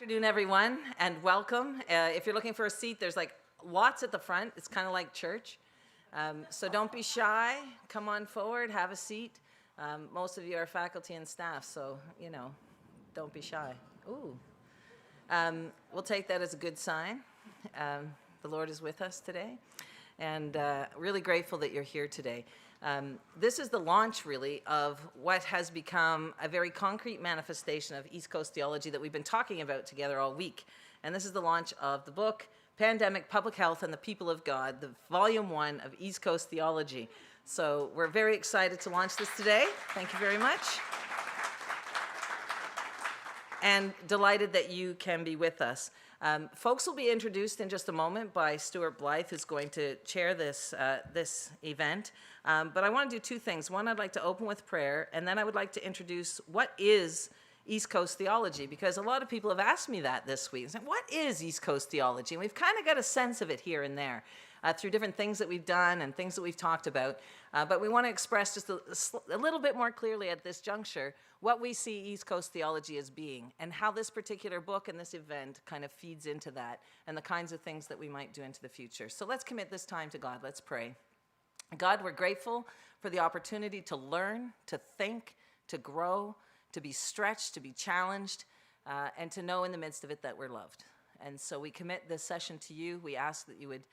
Good afternoon, everyone, and welcome. If you're looking for a seat, there's like lots at the front. It's kind of like church. So don't be shy. Come on forward, have a seat. Most of you are faculty and staff, so, don't be shy. Ooh. We'll take that as a good sign. The Lord is with us today, and really grateful that you're here today. This is the launch, really, of what has become a very concrete manifestation of East Coast theology that we've been talking about together all week. And this is the launch of the book, Pandemic, Public Health, and the People of God, the Volume 1 of East Coast Theology. So we're very excited to launch this today. Thank you very much. And delighted that you can be with us. Folks will be introduced in just a moment by Stuart Blythe, who's going to chair this event. But I want to do two things. One, I'd like to open with prayer, and then I would like to introduce what is East Coast theology, because a lot of people have asked me that this week. Said, what is East Coast theology? And we've kind of got a sense of it here and there through different things that we've done and things that we've talked about. But we want to express just a little bit more clearly at this juncture what we see East Coast theology as being, and how this particular book and this event kind of feeds into that, and the kinds of things that we might do into the future. So let's commit this time to God. Let's pray. God, we're grateful for the opportunity to learn, to think, to grow, to be stretched, to be challenged, and to know in the midst of it that we're loved. And so we commit this session to you. We ask that you would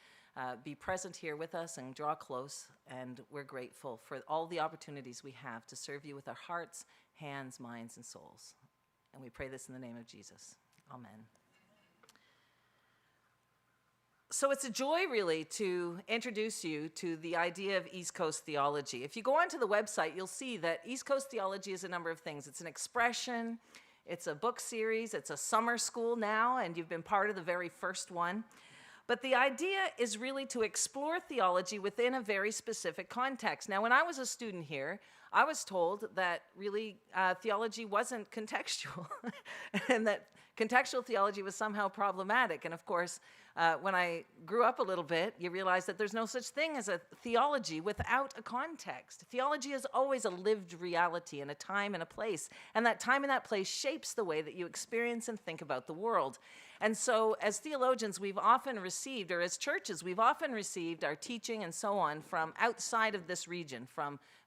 be present here with us and draw close, and we're grateful for all the opportunities we have to serve you with our hearts, hands, minds, and souls. And we pray this in the name of Jesus. Amen. So it's a joy, really, to introduce you to the idea of East Coast theology. If you go onto the website, you'll see that East Coast theology is a number of things. It's an expression, it's a book series, it's a summer school now, and you've been part of the very first one. But the idea is really to explore theology within a very specific context. Now, when I was a student here, I was told that really theology wasn't contextual, and that contextual theology was somehow problematic. And of course, when I grew up a little bit, you realize that there's no such thing as a theology without a context. Theology is always a lived reality in a time and a place, and that time and that place shapes the way that you experience and think about the world. And so as theologians, we've often received, or as churches, we've often received our teaching and so on from outside of this region,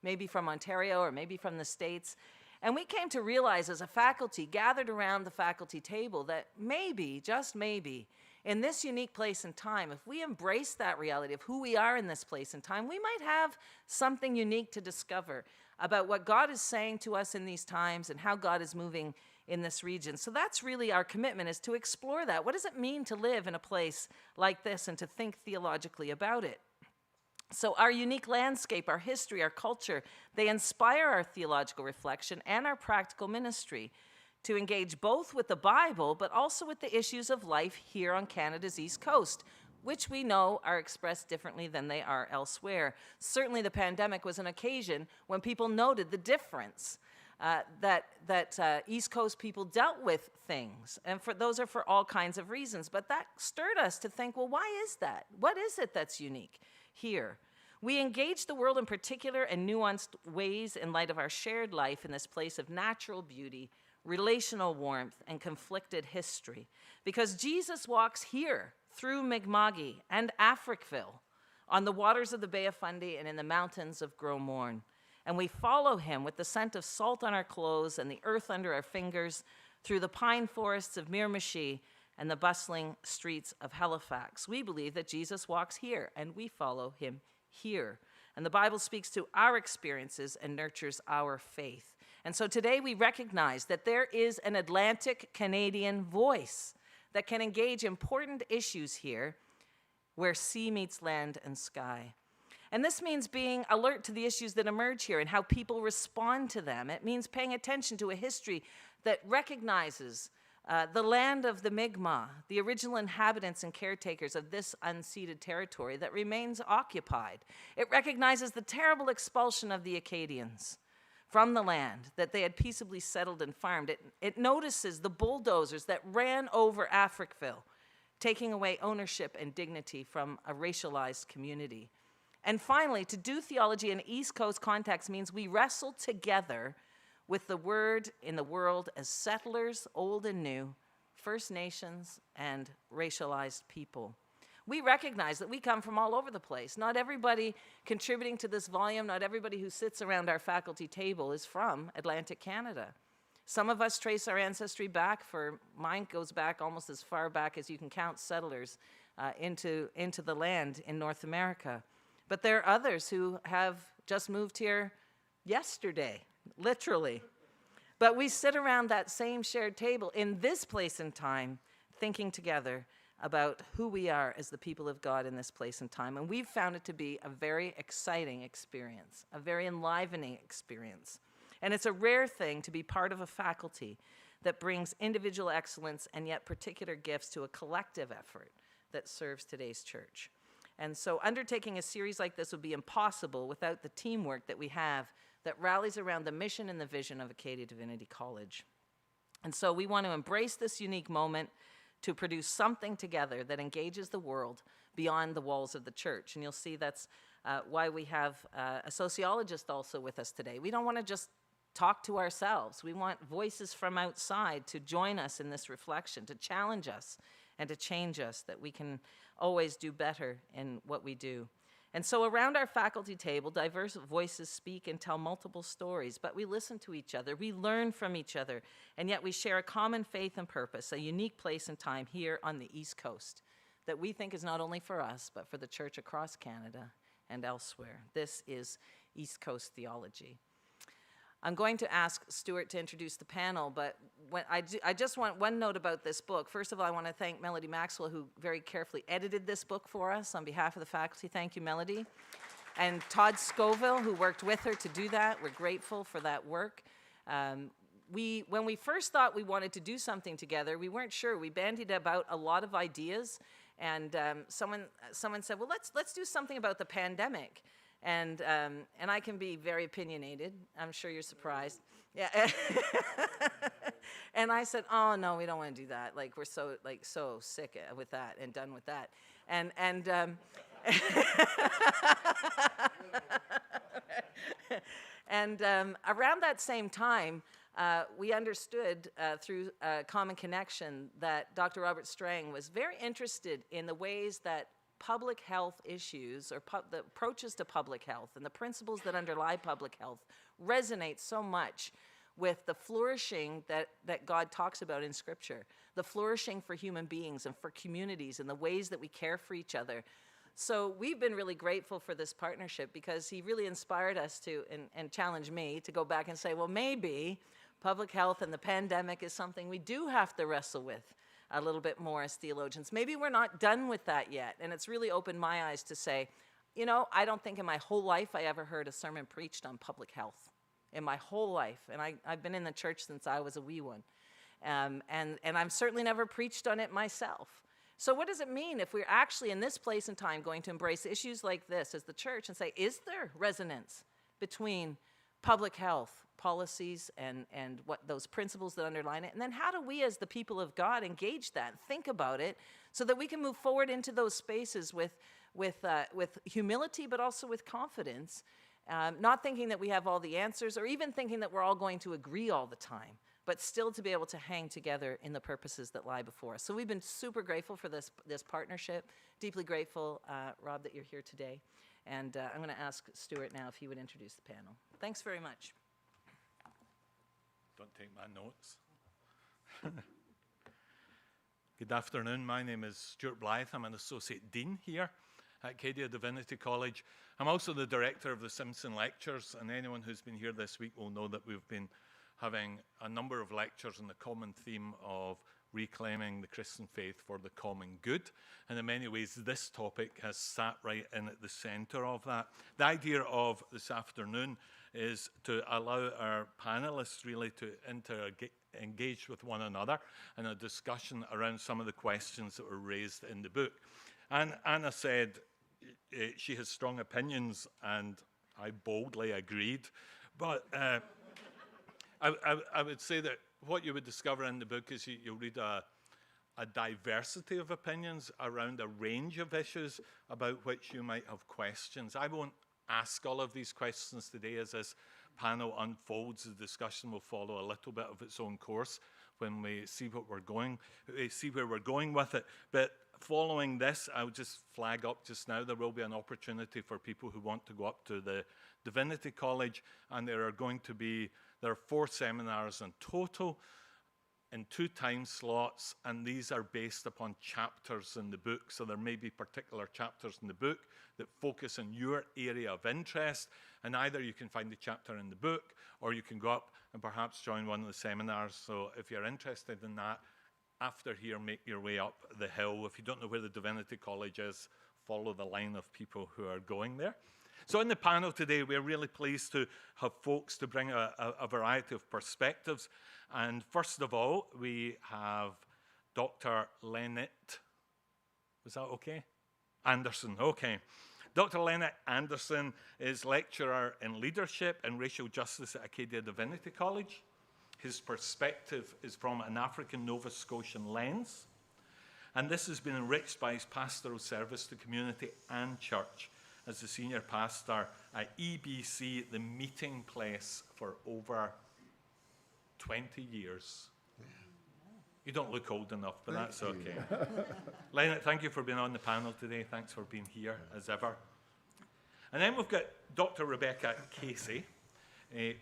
maybe from Ontario or maybe from the States. And we came to realize as a faculty gathered around the faculty table that maybe, just maybe, in this unique place and time, if we embrace that reality of who we are in this place and time, we might have something unique to discover about what God is saying to us in these times and how God is moving in this region. So that's really our commitment, is to explore that. What does it mean to live in a place like this and to think theologically about it? So our unique landscape, our history, our culture, they inspire our theological reflection and our practical ministry to engage both with the Bible, but also with the issues of life here on Canada's East Coast, which we know are expressed differently than they are elsewhere. Certainly the pandemic was an occasion when people noted the difference that East Coast people dealt with things. And those are for all kinds of reasons. But that stirred us to think, well, why is that? What is it that's unique here? We engage the world in particular and nuanced ways in light of our shared life in this place of natural beauty, relational warmth, and conflicted history. Because Jesus walks here through Mi'kma'ki and Africville, on the waters of the Bay of Fundy and in the mountains of Gros Morne. And we follow him with the scent of salt on our clothes and the earth under our fingers through the pine forests of Miramichi and the bustling streets of Halifax. We believe that Jesus walks here, and we follow him here. And the Bible speaks to our experiences and nurtures our faith. And so today we recognize that there is an Atlantic Canadian voice that can engage important issues here where sea meets land and sky. And this means being alert to the issues that emerge here and how people respond to them. It means paying attention to a history that recognizes the land of the Mi'kmaq, the original inhabitants and caretakers of this unceded territory that remains occupied. It recognizes the terrible expulsion of the Acadians from the land that they had peaceably settled and farmed. It notices the bulldozers that ran over Africville, taking away ownership and dignity from a racialized community. And finally, to do theology in East Coast context means we wrestle together with the word in the world as settlers, old and new, First Nations, and racialized people. We recognize that we come from all over the place. Not everybody contributing to this volume, not everybody who sits around our faculty table is from Atlantic Canada. Some of us trace our ancestry back mine goes back almost as far back as you can count settlers into the land in North America. But there are others who have just moved here yesterday, literally. But we sit around that same shared table in this place and time, thinking together about who we are as the people of God in this place and time. And we've found it to be a very exciting experience, a very enlivening experience. And it's a rare thing to be part of a faculty that brings individual excellence and yet particular gifts to a collective effort that serves today's church. And so undertaking a series like this would be impossible without the teamwork that we have that rallies around the mission and the vision of Acadia Divinity College. And so we want to embrace this unique moment to produce something together that engages the world beyond the walls of the church. And you'll see that's why we have a sociologist also with us today. We don't want to just talk to ourselves. We want voices from outside to join us in this reflection, to challenge us and to change us, that we can always do better in what we do. And so around our faculty table, diverse voices speak and tell multiple stories, but we listen to each other, we learn from each other, and yet we share a common faith and purpose, a unique place and time here on the East Coast that we think is not only for us, but for the church across Canada and elsewhere. This is East Coast theology. I'm going to ask Stuart to introduce the panel, but I just want one note about this book. First of all, I want to thank Melody Maxwell, who very carefully edited this book for us on behalf of the faculty. Thank you, Melody. And Todd Scoville, who worked with her to do that. We're grateful for that work. When we first thought we wanted to do something together, we weren't sure. We bandied about a lot of ideas, and someone said, well, let's do something about the pandemic. And I can be very opinionated. I'm sure you're surprised. Yeah. And I said, oh no, we don't want to do that. Like we're so sick with that and done with that. And and around that same time, we understood through Common Connection that Dr. Robert Strang was very interested in the ways that public health issues or the approaches to public health and the principles that underlie public health resonate so much with the flourishing that God talks about in Scripture, the flourishing for human beings and for communities and the ways that we care for each other. So we've been really grateful for this partnership because he really inspired us to, and challenged me to go back and say, well, maybe public health and the pandemic is something we do have to wrestle with a little bit more as theologians. Maybe we're not done with that yet. And it's really opened my eyes to say, you know, I don't think in my whole life I ever heard a sermon preached on public health. In my whole life. And I've been in the church since I was a wee one. And I've certainly never preached on it myself. So what does it mean if we're actually in this place and time going to embrace issues like this as the church and say, is there resonance between public health policies and what those principles that underline it? And then how do we as the people of God engage that, think about it, so that we can move forward into those spaces with humility, but also with confidence, not thinking that we have all the answers or even thinking that we're all going to agree all the time, but still to be able to hang together in the purposes that lie before us. So we've been super grateful for this partnership, deeply grateful, Rob, that you're here today. And I'm going to ask Stuart now if he would introduce the panel. Thanks very much. Don't take my notes. Good afternoon. My name is Stuart Blythe. I'm an Associate Dean here at Acadia Divinity College. I'm also the Director of the Simpson Lectures, and anyone who's been here this week will know that we've been having a number of lectures on the common theme of reclaiming the Christian faith for the common good. And in many ways, this topic has sat right in at the center of that. The idea of this afternoon is to allow our panelists really to engage with one another in a discussion around some of the questions that were raised in the book. And Anna said she has strong opinions, and I boldly agreed. But I would say that what you would discover in the book is you'll read a diversity of opinions around a range of issues about which you might have questions. I won't ask all of these questions today. As this panel unfolds, the discussion will follow a little bit of its own course. when we see where we're going with it. But following this, I would just flag up just now, there will be an opportunity for people who want to go up to the Divinity College, and there are 4 seminars in total in 2 time slots, and these are based upon chapters in the book. So there may be particular chapters in the book that focus on your area of interest, and either you can find the chapter in the book, or you can go up and perhaps join one of the seminars. So if you're interested in that, after here, make your way up the hill. If you don't know where the Divinity College is, follow the line of people who are going there. So in the panel today, we're really pleased to have folks to bring a variety of perspectives. And first of all, we have Dr. Lennett. Was that okay? Anderson, okay. Dr. Lennett Anderson is lecturer in leadership and racial justice at Acadia Divinity College. His perspective is from an African Nova Scotian lens. And this has been enriched by his pastoral service to community and church as the senior pastor at EBC, the meeting place, for over 20 years. You don't look old enough, but that's okay. Lennett, thank you for being on the panel today. Thanks for being here, as ever. And then we've got Dr. Rebecca Casey.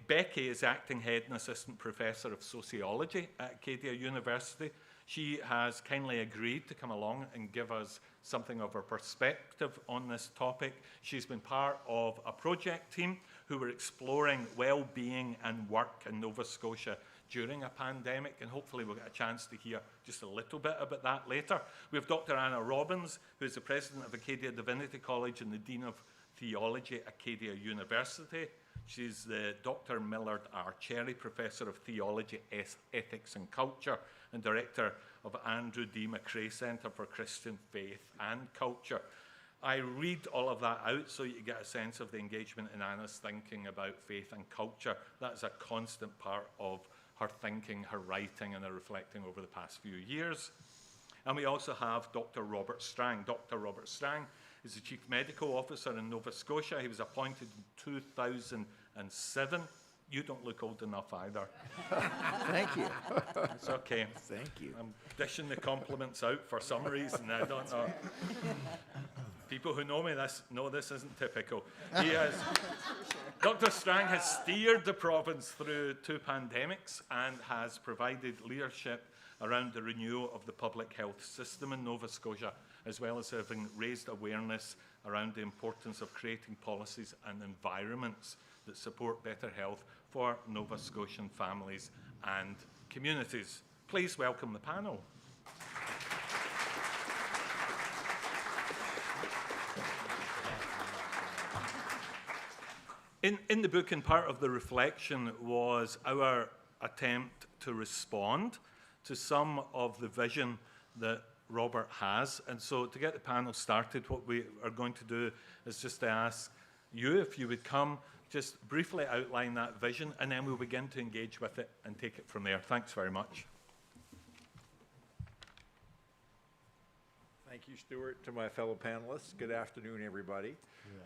Becky is acting head and assistant professor of sociology at Acadia University. She has kindly agreed to come along and give us something of her perspective on this topic. She's been part of a project team who were exploring well-being and work in Nova Scotia during a pandemic, and hopefully we'll get a chance to hear just a little bit about that later. We have Dr. Anna Robbins, who is the president of Acadia Divinity College and the dean of theology at Acadia University. She's the Dr. Millard R. Cherry Professor of Theology, Ethics and Culture and Director of Andrew D. McRae Centre for Christian Faith and Culture. I read all of that out so you get a sense of the engagement in Anna's thinking about faith and culture. That's a constant part of her thinking, her writing, and her reflecting over the past few years. And we also have Dr. Robert Strang. Dr. Robert Strang is the Chief Medical Officer in Nova Scotia. He was appointed in 2007. You don't look old enough either. Thank you. It's okay. Thank you. I'm dishing the compliments out for some reason. I don't know. People who know me know this isn't typical. Dr. Strang has steered the province through 2 pandemics and has provided leadership around the renewal of the public health system in Nova Scotia, as well as having raised awareness around the importance of creating policies and environments that support better health for Nova Scotian families and communities. Please welcome the panel. In the book, and part of the reflection was our attempt to respond to some of the vision that Robert has. And so to get the panel started, what we are going to do is just to ask you if you would come, just briefly outline that vision, and then we'll begin to engage with it and take it from there. Thanks very much. Thank you, Stuart, to my fellow panelists. Good afternoon, everybody.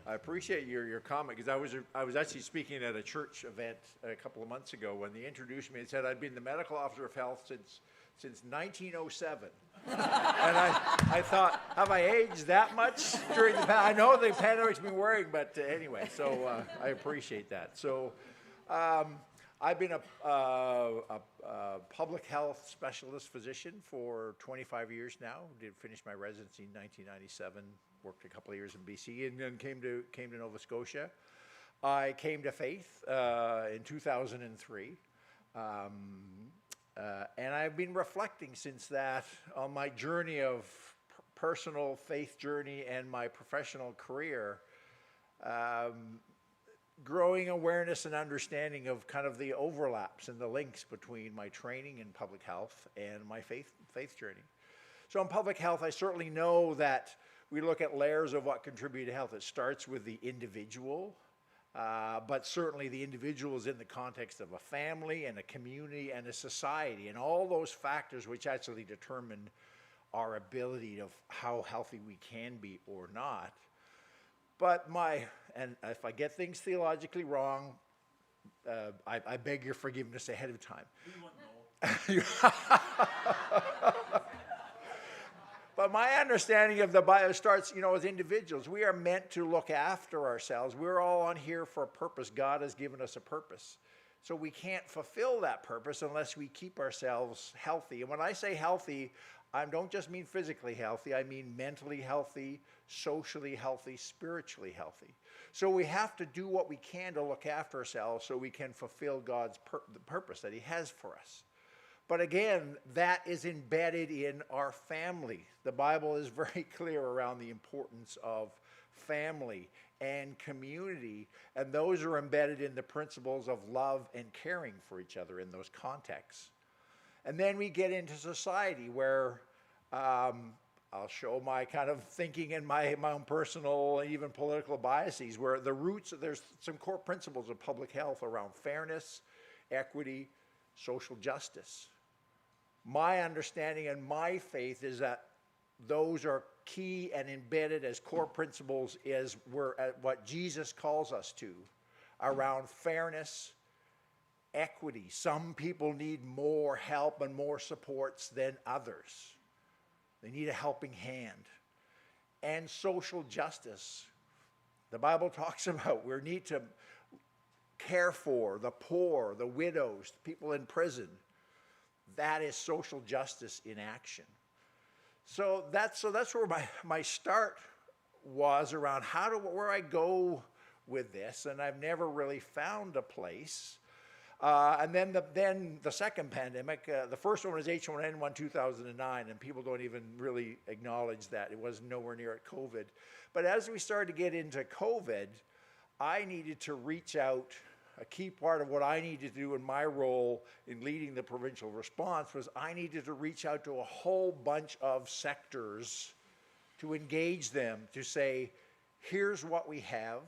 I appreciate your comment, because I was actually speaking at a church event a couple of months ago when they introduced me and said I'd been the medical officer of health since 1907. And I thought, have I aged that much during the pandemic? I know the pandemic's been worrying, but anyway, so I appreciate that. So I've been a public health specialist physician for 25 years now. Did finish my residency in 1997, worked a couple of years in BC, and then came to Nova Scotia. I came to faith in 2003. And I've been reflecting since that on my journey of personal faith journey and my professional career, growing awareness and understanding of kind of the overlaps and the links between my training in public health and my faith journey. So in public health, I certainly know that we look at layers of what contribute to health. It starts with the individual, but certainly the individual is in the context of a family and a community and a society, and all those factors which actually determine our ability of how healthy we can be or not. But and if I get things theologically wrong, I beg your forgiveness ahead of time. But my understanding of the Bible starts, as individuals. We are meant to look after ourselves. We're all on here for a purpose. God has given us a purpose. So we can't fulfill that purpose unless we keep ourselves healthy. And when I say healthy, I don't just mean physically healthy. I mean mentally healthy, socially healthy, spiritually healthy. So we have to do what we can to look after ourselves so we can fulfill God's the purpose that he has for us. But again, that is embedded in our family. The Bible is very clear around the importance of family and community, and those are embedded in the principles of love and caring for each other in those contexts. And then we get into society where I'll show my kind of thinking and my own personal and even political biases, where the roots, there's some core principles of public health around fairness, equity, social justice. My understanding and my faith is that those are key and embedded as core principles is what Jesus calls us to around fairness, equity. Some people need more help and more supports than others. They need a helping hand. And social justice. The Bible talks about we need to care for the poor, the widows, people in prison. That is social justice in action. So that's where my start was around where I go with this, and I've never really found a place. And then the second pandemic, the first one was H1N1 2009, and people don't even really acknowledge that. It was nowhere near at COVID. But as we started to get into COVID, I needed to reach out. A key part of what I needed to do in my role in leading the provincial response was I needed to reach out to a whole bunch of sectors to engage them, to say, here's what we have,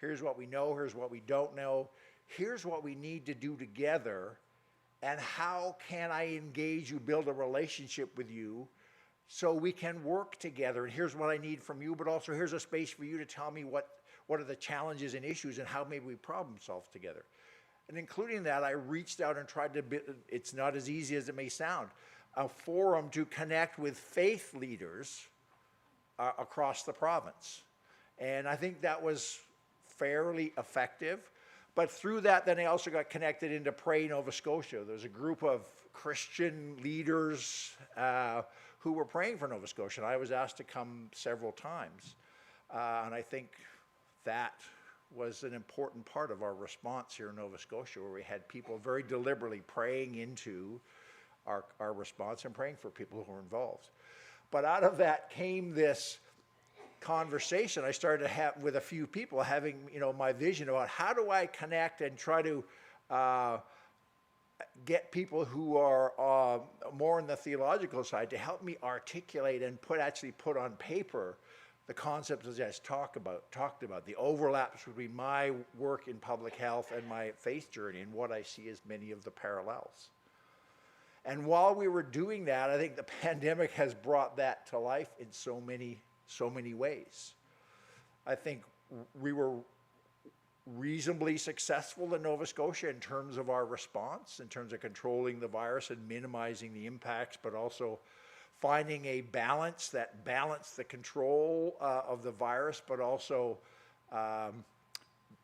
here's what we know, here's what we don't know, here's what we need to do together, and how can I engage you, build a relationship with you so we can work together. And here's what I need from you, but also here's a space for you to tell me what are the challenges and issues and how maybe we problem solve together. And including that, I reached out and tried to it's not as easy as it may sound, a forum to connect with faith leaders across the province. And I think that was fairly effective. But through that, then I also got connected into Pray Nova Scotia. There's a group of Christian leaders who were praying for Nova Scotia. And I was asked to come several times. And I think that was an important part of our response here in Nova Scotia, where we had people very deliberately praying into our response and praying for people who were involved. But out of that came this conversation I started to have with a few people, having my vision about how do I connect and try to get people who are more on the theological side to help me articulate and put on paper the concepts as I just talked about, the overlaps between my work in public health and my faith journey and what I see as many of the parallels. And while we were doing that, I think the pandemic has brought that to life in so many ways. I think we were reasonably successful in Nova Scotia in terms of our response, in terms of controlling the virus and minimizing the impacts, but also finding a balance that balanced the control of the virus, but also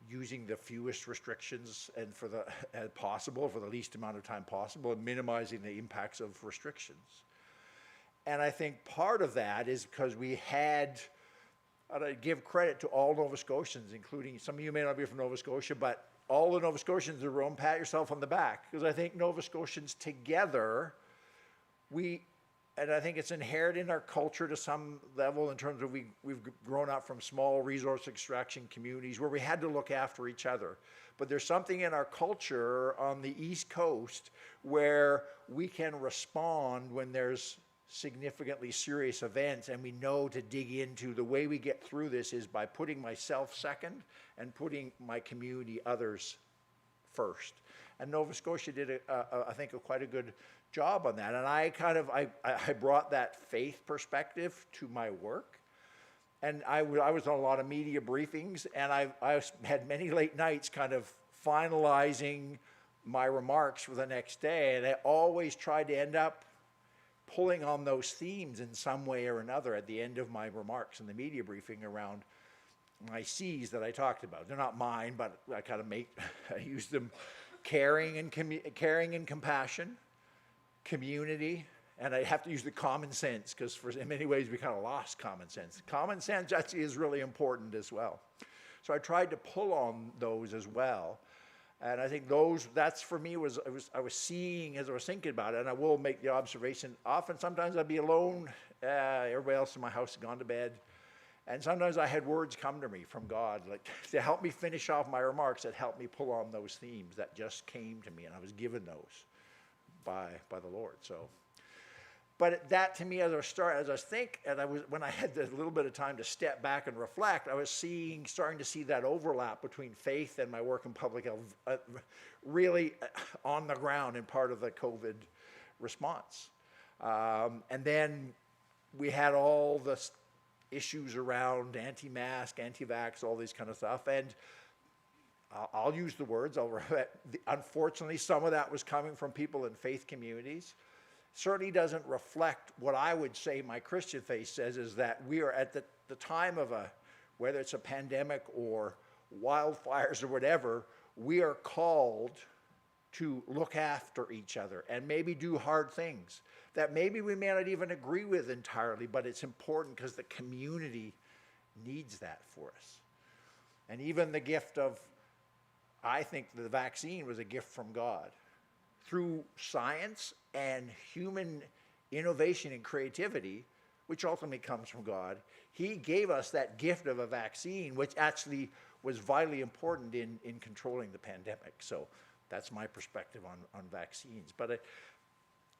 using the fewest restrictions and as possible for the least amount of time possible, and minimizing the impacts of restrictions. And I think part of that is because we had, and I give credit to all Nova Scotians, including some of you may not be from Nova Scotia, but all the Nova Scotians in the room, pat yourself on the back, because I think Nova Scotians together, and I think it's inherent in our culture to some level in terms of we've grown up from small resource extraction communities where we had to look after each other. But there's something in our culture on the East Coast where we can respond when there's significantly serious events, and we know to dig into the way we get through this is by putting myself second and putting my community, others first. And Nova Scotia did, I think, quite a good job on that. And I brought that faith perspective to my work. And I was on a lot of media briefings, and I had many late nights kind of finalizing my remarks for the next day, and I always tried to end up pulling on those themes in some way or another at the end of my remarks in the media briefing around my C's that I talked about. They're not mine, but I kind of I use them: caring and compassion, community, and I have to use the common sense, because in many ways we kind of lost common sense. Common sense actually is really important as well. So I tried to pull on those as well. And I think that's for me I was seeing as I was thinking about it, and I will make the observation, sometimes I'd be alone, everybody else in my house had gone to bed, and sometimes I had words come to me from God, like to help me finish off my remarks, that helped me pull on those themes that just came to me, and I was given those by the Lord. So, but that to me, when I had a little bit of time to step back and reflect, I was starting to see that overlap between faith and my work in public health, really on the ground in part of the COVID response. And then we had all the issues around anti-mask, anti-vax, all this kind of stuff. And I'll use the words. Unfortunately, some of that was coming from people in faith communities. Certainly doesn't reflect what I would say my Christian faith says, is that we are at the time of whether it's a pandemic or wildfires or whatever, we are called to look after each other and maybe do hard things that maybe we may not even agree with entirely, but it's important because the community needs that for us. And even the gift of, I think the vaccine was a gift from God. Through science and human innovation and creativity, which ultimately comes from God, he gave us that gift of a vaccine, which actually was vitally important in controlling the pandemic. So that's my perspective on vaccines. But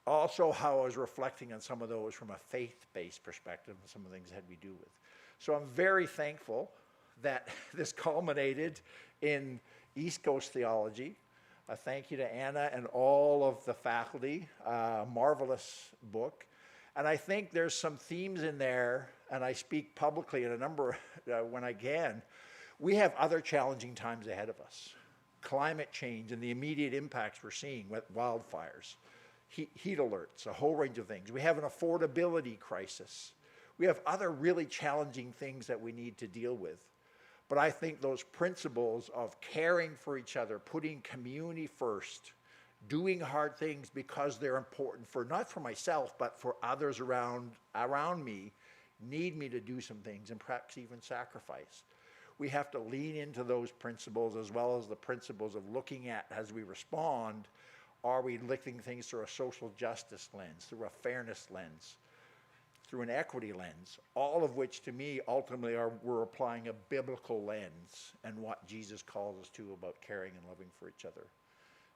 also how I was reflecting on some of those from a faith-based perspective and some of the things that had to do with. So I'm very thankful that this culminated in East Coast theology. A thank you to Anna and all of the faculty. Marvelous book. And I think there's some themes in there, and I speak publicly in a number when I can. We have other challenging times ahead of us. Climate change and the immediate impacts we're seeing with wildfires, heat alerts, a whole range of things. We have an affordability crisis. We have other really challenging things that we need to deal with. But I think those principles of caring for each other, putting community first, doing hard things because they're important not for myself, but for others around me, need me to do some things and perhaps even sacrifice. We have to lean into those principles as well as the principles of looking at, as we respond, are we looking things through a social justice lens, through a fairness lens, through an equity lens, all of which to me ultimately we're applying a biblical lens and what Jesus calls us to about caring and loving for each other.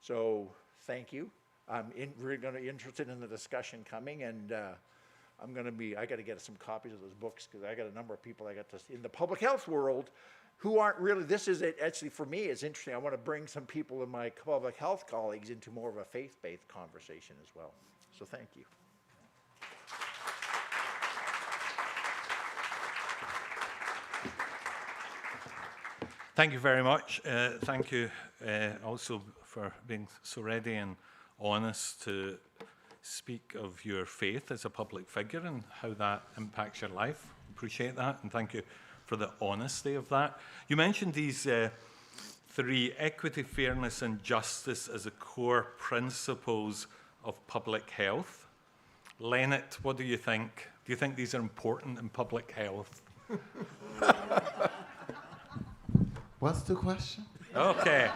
So thank you. I'm really going to be interested in the discussion coming, and I got to get some copies of those books, because I got a number of people in the public health world who aren't really, actually for me it's interesting. I want to bring some people in my public health colleagues into more of a faith-based conversation as well. So thank you. Thank you very much. Thank you also for being so ready and honest to speak of your faith as a public figure and how that impacts your life. Appreciate that, and thank you for the honesty of that. You mentioned these three: equity, fairness, and justice as the core principles of public health. Lennett, what do you think? Do you think these are important in public health? What's the question? Okay.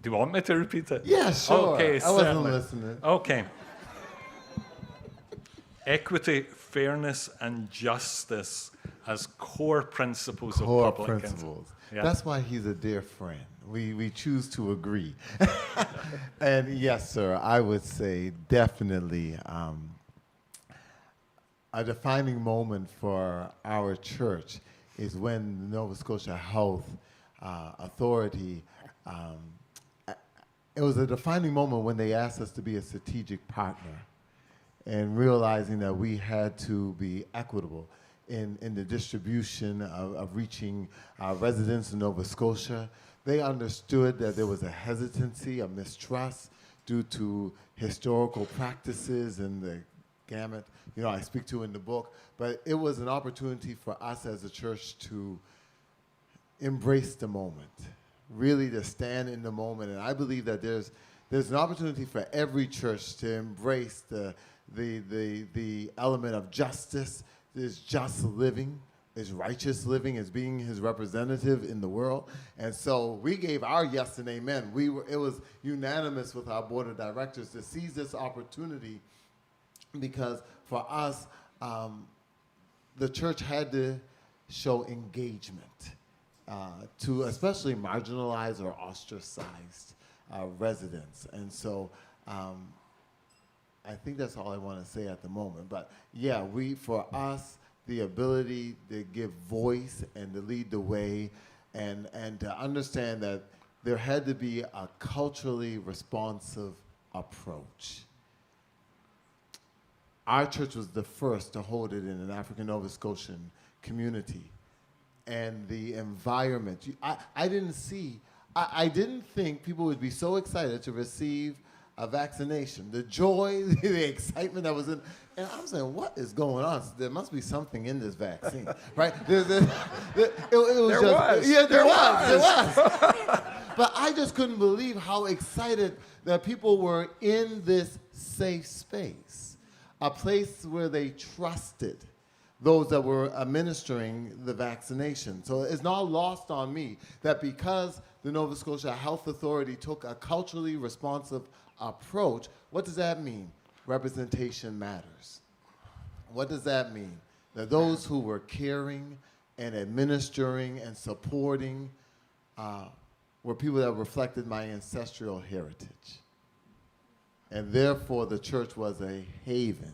Do you want me to repeat it? Yeah, sure. Okay, I wasn't certainly. listening. Okay. Equity, fairness, and justice as core principles of Core public principles. Yeah. That's why he's a dear friend. We choose to agree. And yes, sir, I would say definitely a defining moment for our church is when the Nova Scotia Health Authority, it was a defining moment when they asked us to be a strategic partner, and realizing that we had to be equitable. in the distribution of reaching residents in Nova Scotia. They understood that there was a hesitancy, a mistrust due to historical practices and the gamut, I speak to in the book. But it was an opportunity for us as a church to embrace the moment, really to stand in the moment. And I believe that there's an opportunity for every church to embrace the element of justice. There's just living, there's righteous living, as being his representative in the world. And so we gave our yes and amen. It was unanimous with our board of directors to seize this opportunity, because for us, the church had to show engagement to especially marginalized or ostracized residents. And so I think that's all I want to say at the moment. But yeah, for us, the ability to give voice and to lead the way, and to understand that there had to be a culturally responsive approach. Our church was the first to hold it in an African Nova Scotian community. And the environment, I didn't think people would be so excited to receive a vaccination. The joy, the excitement that was in, and I'm saying, what is going on? There must be something in this vaccine, right? There was. But I just couldn't believe how excited that people were in this safe space, a place where they trusted those that were administering the vaccination. So it's not lost on me that because the Nova Scotia Health Authority took a culturally responsive approach, what does that mean? Representation matters. What does that mean? That those who were caring and administering and supporting were people that reflected my ancestral heritage. And therefore the church was a haven,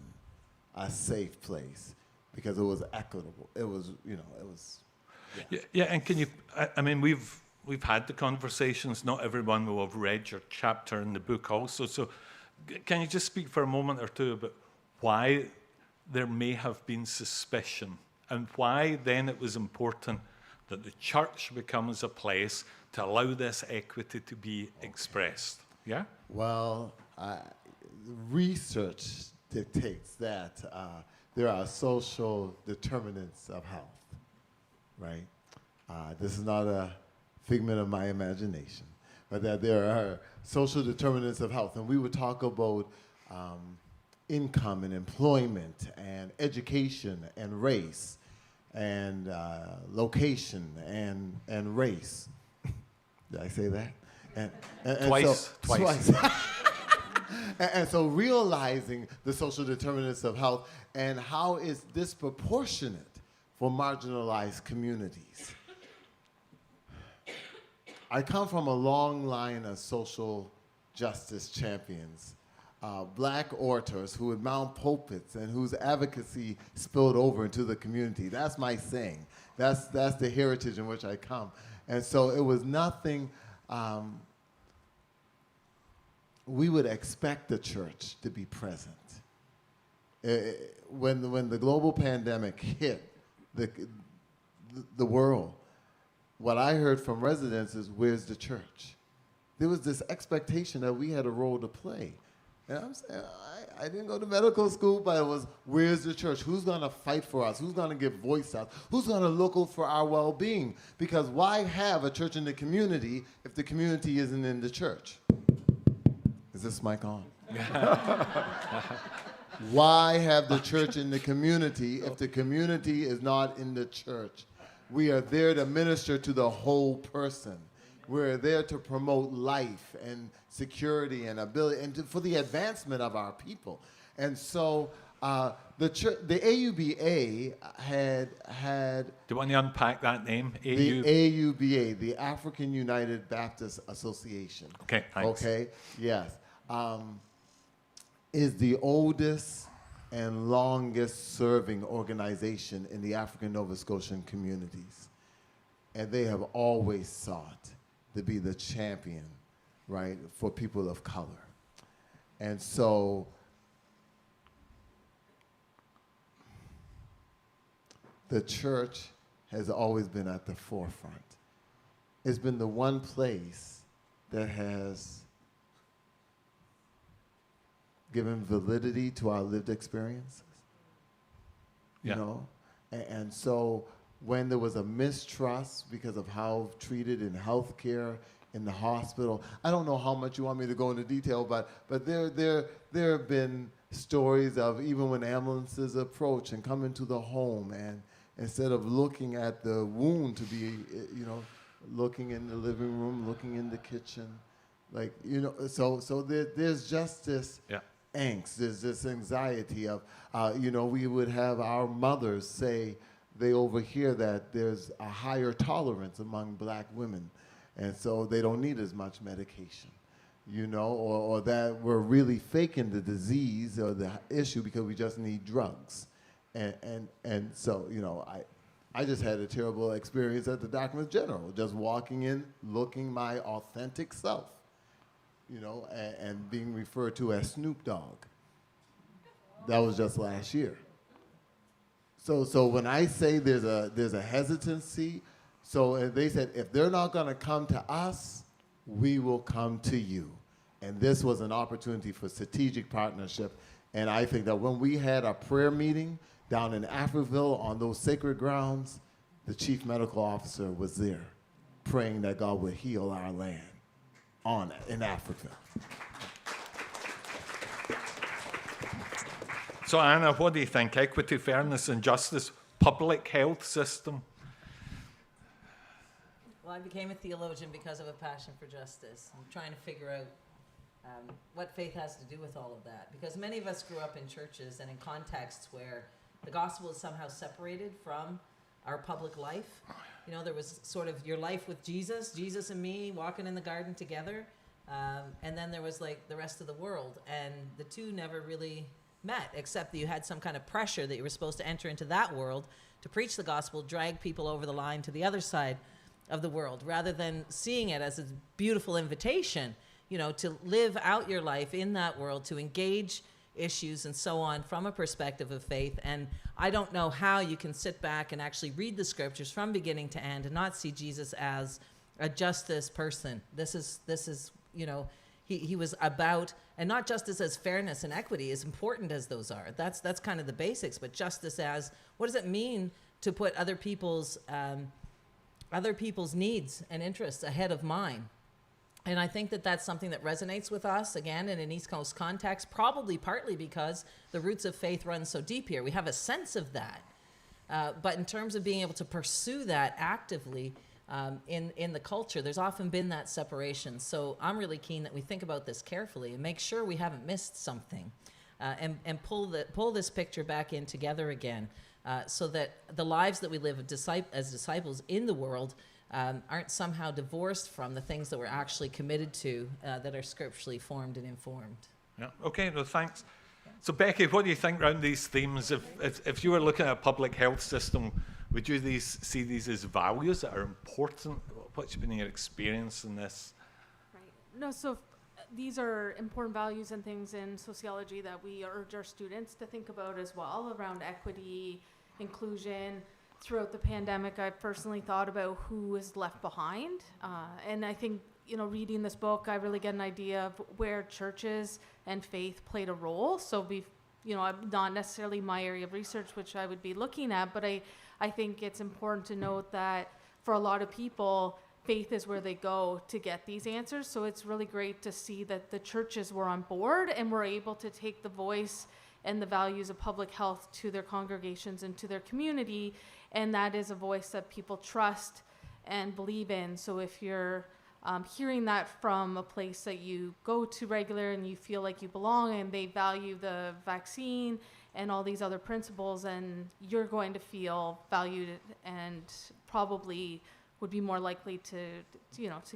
a safe place, because it was equitable. It was, Yeah, and can you, I mean, we've had the conversations. Not everyone will have read your chapter in the book also. So can you just speak for a moment or two about why there may have been suspicion, and why then it was important that the church becomes a place to allow this equity to be expressed? Yeah? Well, research dictates that there are social determinants of health, right? This is not a figment of my imagination, but that there are social determinants of health. And we would talk about income and employment and education and race and location and race. Did I say that? And Twice. And so realizing the social determinants of health and how it's disproportionate for marginalized communities. I come from a long line of social justice champions, black orators who would mount pulpits and whose advocacy spilled over into the community. That's my saying. That's the heritage in which I come. And so it was nothing. We would expect the church to be present. When the global pandemic hit the world, what I heard from residents is, where's the church? There was this expectation that we had a role to play. And I'm saying, I didn't go to medical school, but it was, where's the church? Who's going to fight for us? Who's going to give voice out? Who's going to look out for our well-being? Because why have a church in the community if the community isn't in the church? Is this mic on? Why have the church in the community if the community is not in the church? We are there to minister to the whole person. We're there to promote life and security and ability and for the advancement of our people. And so the AUBA had Do you want to unpack that name? the AUBA, the African United Baptist Association. Okay, thanks. Okay, yes. Is the oldest and longest serving organization in the African Nova Scotian communities. And they have always sought to be the champion, right, for people of color. And so the church has always been at the forefront. It's been the one place that has given validity to our lived experiences. Yeah. You know? And so when there was a mistrust because of how treated in healthcare, in the hospital, I don't know how much you want me to go into detail, but there have been stories of even when ambulances approach and come into the home, and instead of looking at the wound to be, looking in the living room, looking in the kitchen, so there's just this angst, there's this anxiety of, we would have our mothers say they overhear that there's a higher tolerance among black women, and so they don't need as much medication, or that we're really faking the disease or the issue because we just need drugs. And so, I just had a terrible experience at the Doctors General, just walking in, looking my authentic self, and being referred to as Snoop Dogg. That was just last year. So when I say there's a hesitancy, so they said, if they're not going to come to us, we will come to you. And this was an opportunity for strategic partnership. And I think that when we had a prayer meeting down in Africville on those sacred grounds, the chief medical officer was there praying that God would heal our land in Africville. So Anna, what do you think? Equity, fairness and justice, public health system? Well, I became a theologian because of a passion for justice. I'm trying to figure out what faith has to do with all of that. Because many of us grew up in churches and in contexts where the gospel is somehow separated from our public life. There was sort of your life with Jesus and me walking in the garden together. And then there was like the rest of the world. And the two never really met, except that you had some kind of pressure that you were supposed to enter into that world to preach the gospel, drag people over the line to the other side of the world, rather than seeing it as a beautiful invitation, to live out your life in that world, to engage issues and so on from a perspective of faith. And I don't know how you can sit back and actually read the scriptures from beginning to end and not see Jesus as a justice person. This is he was about, and not justice as fairness and equity, as important as those are. That's kind of the basics, but justice as, what does it mean to put other people's needs and interests ahead of mine? And I think that that's something that resonates with us, again, in an East Coast context, probably partly because the roots of faith run so deep here. We have a sense of that. But in terms of being able to pursue that actively in the culture, there's often been that separation. So I'm really keen that we think about this carefully and make sure we haven't missed something, and pull this picture back in together again, so that the lives that we live as disciples in the world aren't somehow divorced from the things that we're actually committed to, that are scripturally formed and informed. Yeah. Okay. No, thanks. So Becky, what do you think around these themes? If you were looking at a public health system, would you see these as values that are important? What's been your experience in this? Right. No. So these are important values and things in sociology that we urge our students to think about as well, around equity, inclusion. Throughout the pandemic, I've personally thought about who is left behind. And I think, reading this book, I really get an idea of where churches and faith played a role. So, not necessarily my area of research, which I would be looking at, but I think it's important to note that for a lot of people, faith is where they go to get these answers. So it's really great to see that the churches were on board and were able to take the voice and the values of public health to their congregations and to their community. And that is a voice that people trust and believe in. So if you're hearing that from a place that you go to regular and you feel like you belong and they value the vaccine and all these other principles, and you're going to feel valued and probably would be more likely to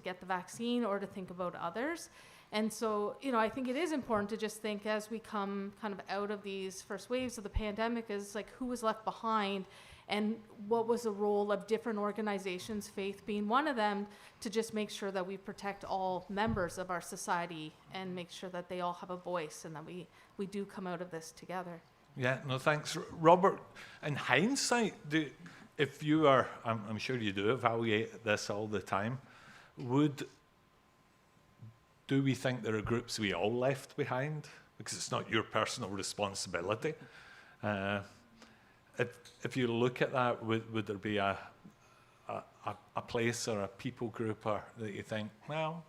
get the vaccine or to think about others. And so, I think it is important to just think, as we come kind of out of these first waves of the pandemic, is like, who was left behind and what was the role of different organizations, faith being one of them, to just make sure that we protect all members of our society and make sure that they all have a voice and that we do come out of this together. Yeah, no, thanks. Robert, in hindsight, if you are, I'm sure you do evaluate this all the time, do we think there are groups we all left behind? Because it's not your personal responsibility. If you look at that, would there be a place or a people group or that you think, well?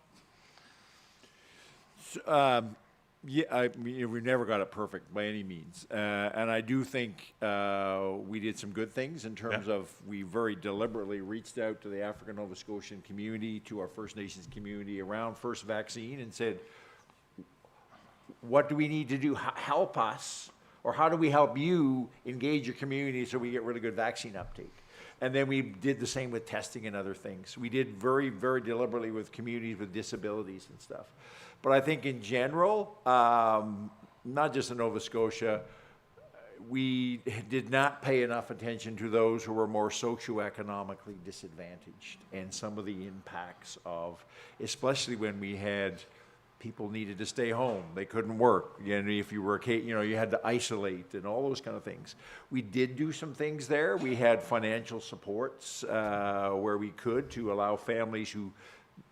Yeah, we never got it perfect by any means. And I do think we did some good things in terms of we very deliberately reached out to the African Nova Scotian community, to our First Nations community around first vaccine and said, what do we need to do? Help us, or how do we help you engage your community so we get really good vaccine uptake? And then we did the same with testing and other things. We did very, very deliberately with communities with disabilities and stuff. But I think in general, not just in Nova Scotia, we did not pay enough attention to those who were more socioeconomically disadvantaged and some of the impacts of, especially when we had people needed to stay home. They couldn't work. If you were, you had to isolate and all those kind of things. We did do some things there. We had financial supports where we could to allow families who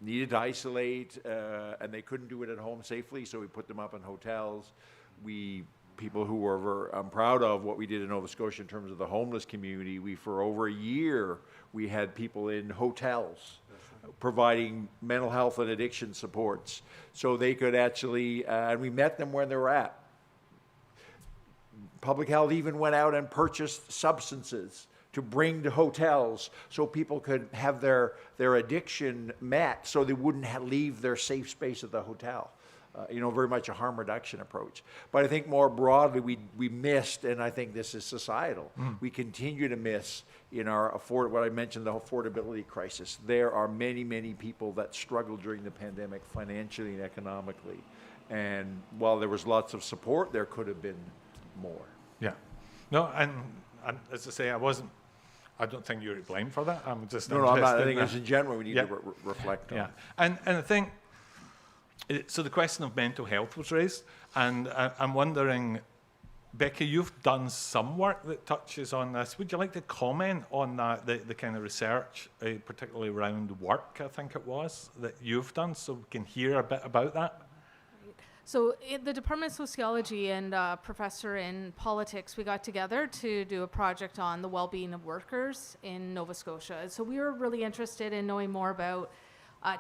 needed to isolate and they couldn't do it at home safely, so we put them up in hotels. People who were, I'm proud of what we did in Nova Scotia in terms of the homeless community. For over a year, we had people in hotels providing mental health and addiction supports so they could actually, and we met them where they were at. Public health even went out and purchased substances to bring to hotels so people could have their addiction met so they wouldn't leave their safe space at the hotel. Very much a harm reduction approach. But I think more broadly, we missed, and I think this is societal, we continue to miss in our what I mentioned, the affordability crisis. There are many, many people that struggled during the pandemic financially and economically. And while there was lots of support, there could have been more. Yeah. No, and as I say, I don't think you're to blame for that. I'm just No, I'm not. I think it's in general we need to reflect on. Yeah, and I think, so the question of mental health was raised, and I'm wondering, Becky, you've done some work that touches on this. Would you like to comment on that, the kind of research, particularly around work, I think it was, that you've done, so we can hear a bit about that? So in the Department of Sociology and a professor in politics, we got together to do a project on the well-being of workers in Nova Scotia. So we were really interested in knowing more about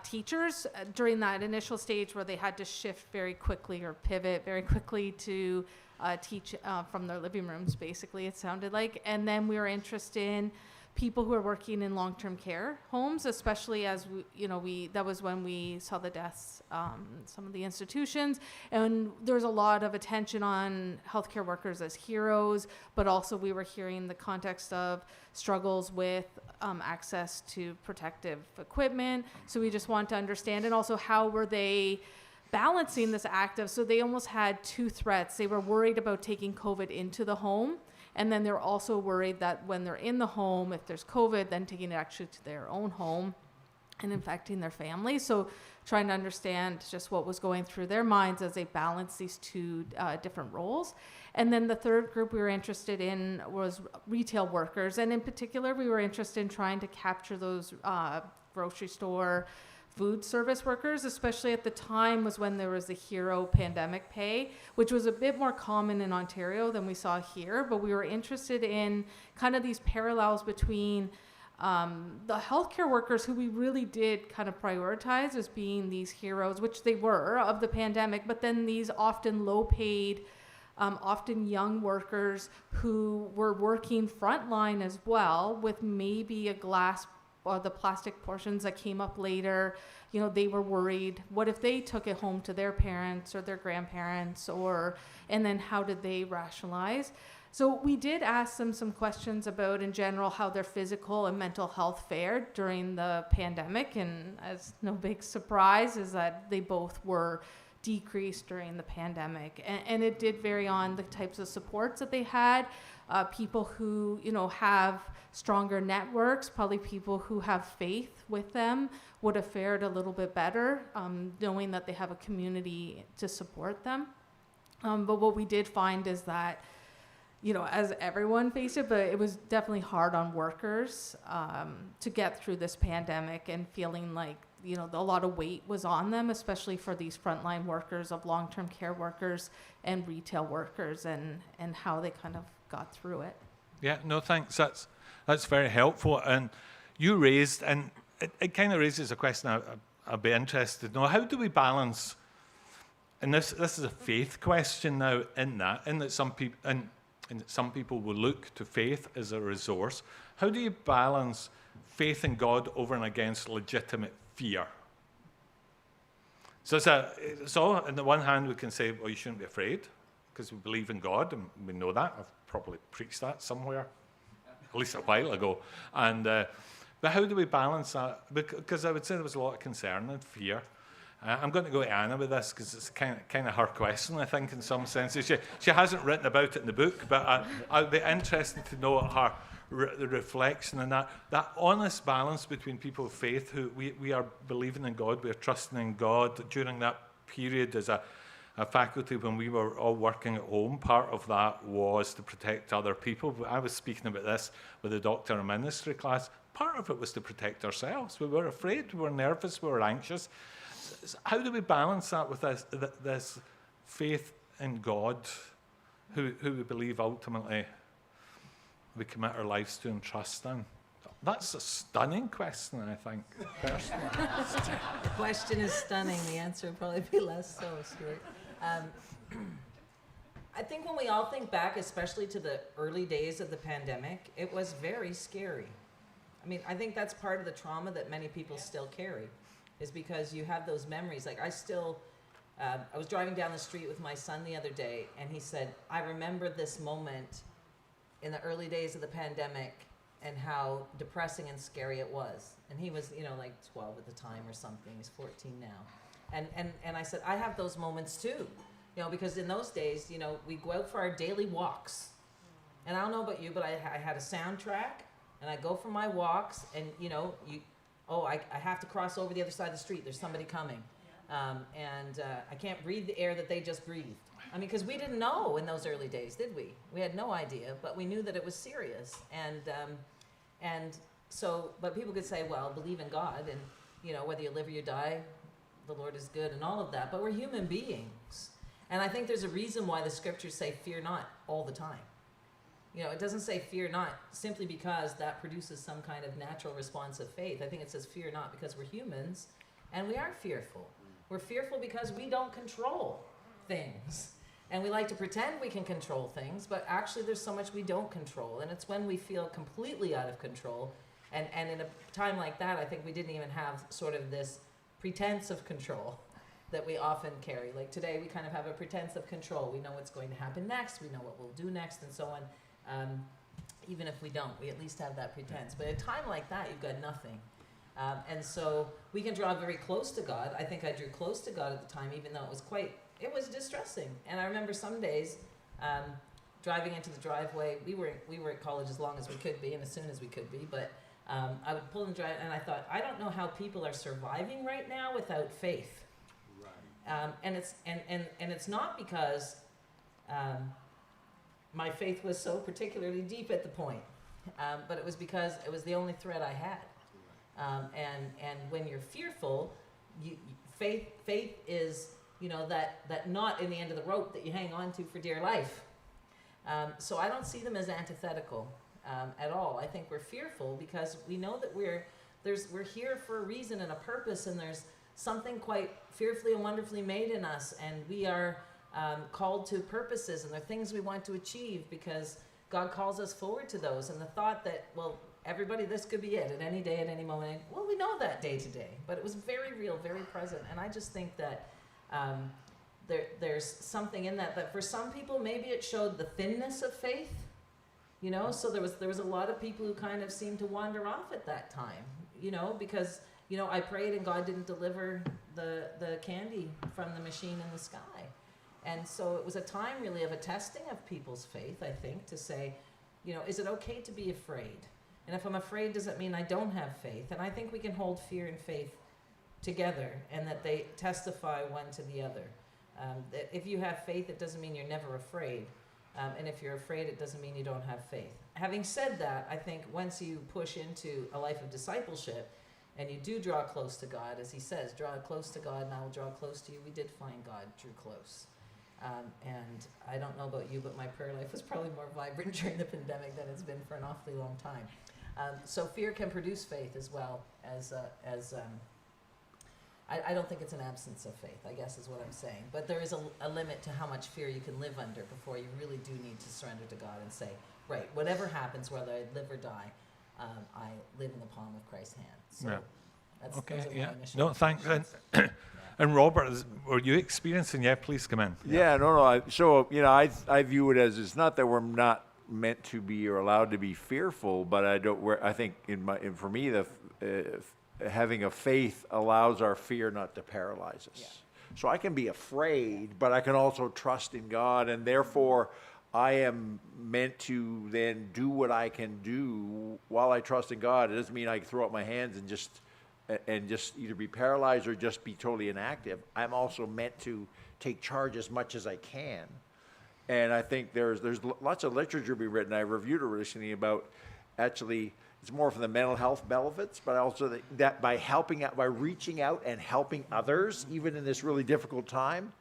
teachers during that initial stage where they had to shift very quickly or pivot very quickly to teach from their living rooms, basically, it sounded like. And then we were interested in people who are working in long-term care homes, especially as that was when we saw the deaths in some of the institutions, and there was a lot of attention on healthcare workers as heroes, but also we were hearing the context of struggles with access to protective equipment. So we just want to understand, and also how were they balancing this so they almost had two threats. They were worried about taking COVID into the home, and then they're also worried that when they're in the home, if there's COVID, then taking it actually to their own home and infecting their family. So trying to understand just what was going through their minds as they balance these two different roles. And then the third group we were interested in was retail workers. And in particular, we were interested in trying to capture those grocery store food service workers, especially at the time was when there was the hero pandemic pay, which was a bit more common in Ontario than we saw here. But we were interested in kind of these parallels between the healthcare workers, who we really did kind of prioritize as being these heroes, which they were, of the pandemic, but then these often low paid, often young workers who were working frontline as well, with maybe a glass or the plastic portions that came up later. They were worried, what if they took it home to their parents or their grandparents, and then how did they rationalize? So we did ask them some questions about, in general, how their physical and mental health fared during the pandemic, and as no big surprise is that they both were decreased during the pandemic, and it did vary on the types of supports that they had. People who have stronger networks, probably people who have faith with them, would have fared a little bit better, knowing that they have a community to support them. But what we did find is that as everyone faced it, but it was definitely hard on workers to get through this pandemic, and feeling like, a lot of weight was on them, especially for these frontline workers of long-term care workers and retail workers, and how they kind of got through it. Yeah, no, thanks. That's very helpful. And you raised, and it kind of raises a question I'd be interested to know. How do we balance, and this is a faith question now, in that some people will look to faith as a resource. How do you balance faith in God over and against legitimate fear? So on the one hand, we can say, well, you shouldn't be afraid because we believe in God, and we know that. I've probably preached that somewhere, at least a while ago. And but how do we balance that? Because I would say there was a lot of concern and fear. I'm going to go to Anna with this because it's kind of her question, I think, in some senses. She hasn't written about it in the book, but I'd be interested to know the reflection and that honest balance between people of faith who we are believing in God, we are trusting in God. During that period as a faculty when we were all working at home, part of that was to protect other people. I was speaking about this with the doctor and ministry class. Part of it was to protect ourselves. We were afraid, we were nervous, we were anxious. So how do we balance that with this faith in God, who we believe ultimately we commit our lives to and trust in? That's a stunning question, I think, personally. The question is stunning. The answer will probably be less so, Stuart. I think when we all think back, especially to the early days of the pandemic, it was very scary. I mean, I think that's part of the trauma that many people still carry, is because you have those memories. Like I was driving down the street with my son the other day, and he said, I remember this moment in the early days of the pandemic and how depressing and scary it was. And he was, like 12 at the time or something. He's 14 now. And I said, I have those moments too, because in those days, we go out for our daily walks. And I don't know about you, but I had a soundtrack, and I go for my walks, and I have to cross over the other side of the street. There's somebody coming. And I can't breathe the air that they just breathed. I mean, because we didn't know in those early days, did we? We had no idea, but we knew that it was serious. But people could say, well, believe in God, and whether you live or you die, the Lord is good and all of that, but we're human beings. And I think there's a reason why the scriptures say fear not all the time. It doesn't say fear not simply because that produces some kind of natural response of faith. I think it says fear not because we're humans and we are fearful. We're fearful because we don't control things. And we like to pretend we can control things, but actually there's so much we don't control. And it's when we feel completely out of control. And in a time like that, I think we didn't even have sort of this pretense of control that we often carry. Like today, we kind of have a pretense of control. We know what's going to happen next. We know what we'll do next, and so on. Even if we don't, we at least have that pretense. But at a time like that, you've got nothing. And so we can draw very close to God. I think I drew close to God at the time, even though it was distressing. And I remember some days driving into the driveway. We were at college as long as we could be and as soon as we could be, but I would pull in the drive, and I thought, I don't know how people are surviving right now without faith. Right. And it's not because my faith was so particularly deep at the point, but it was because it was the only thread I had. And when you're fearful, faith is that knot in the end of the rope that you hang on to for dear life. So I don't see them as antithetical at all. I think we're fearful because we know that we're here for a reason and a purpose, and there's something quite fearfully and wonderfully made in us, and we are called to purposes, and there are things we want to achieve because God calls us forward to those. And the thought that, well, everybody, this could be it at any day, at any moment. Well, we know that day to day, but it was very real, very present. And I just think that there's something in that for some people, maybe it showed the thinness of faith, so there was a lot of people who kind of seemed to wander off at that time, because, I prayed and God didn't deliver the candy from the machine in the sky. And so it was a time really of a testing of people's faith, I think, to say, is it okay to be afraid? And if I'm afraid, does it mean I don't have faith? And I think we can hold fear and faith together, and that they testify one to the other. That if you have faith, it doesn't mean you're never afraid. And if you're afraid, it doesn't mean you don't have faith. Having said that, I think once you push into a life of discipleship and you do draw close to God, as he says, draw close to God and I will draw close to you. We did find God drew close. And I don't know about you, but my prayer life was probably more vibrant during the pandemic than it's been for an awfully long time. So fear can produce faith as well as I don't think it's an absence of faith, I guess is what I'm saying. But there is a limit to how much fear you can live under before you really do need to surrender to God and say, right, whatever happens, whether I live or die, I live in the palm of Christ's hand. So Yeah. that's Okay, those are my yeah. initial No, thanks. reflections. And Robert, were you experiencing? Yeah, please come in. Yeah, no. So, I view it as it's not that we're not meant to be or allowed to be fearful, but I think for me, having a faith allows our fear not to paralyze us. Yeah. So I can be afraid, but I can also trust in God, and therefore I am meant to then do what I can do while I trust in God. It doesn't mean I throw up my hands and just either be paralyzed or just be totally inactive. I'm also meant to take charge as much as I can. And I think there's lots of literature being written. I reviewed it recently about actually it's more for the mental health benefits, but also that by reaching out and helping others, even in this really difficult time,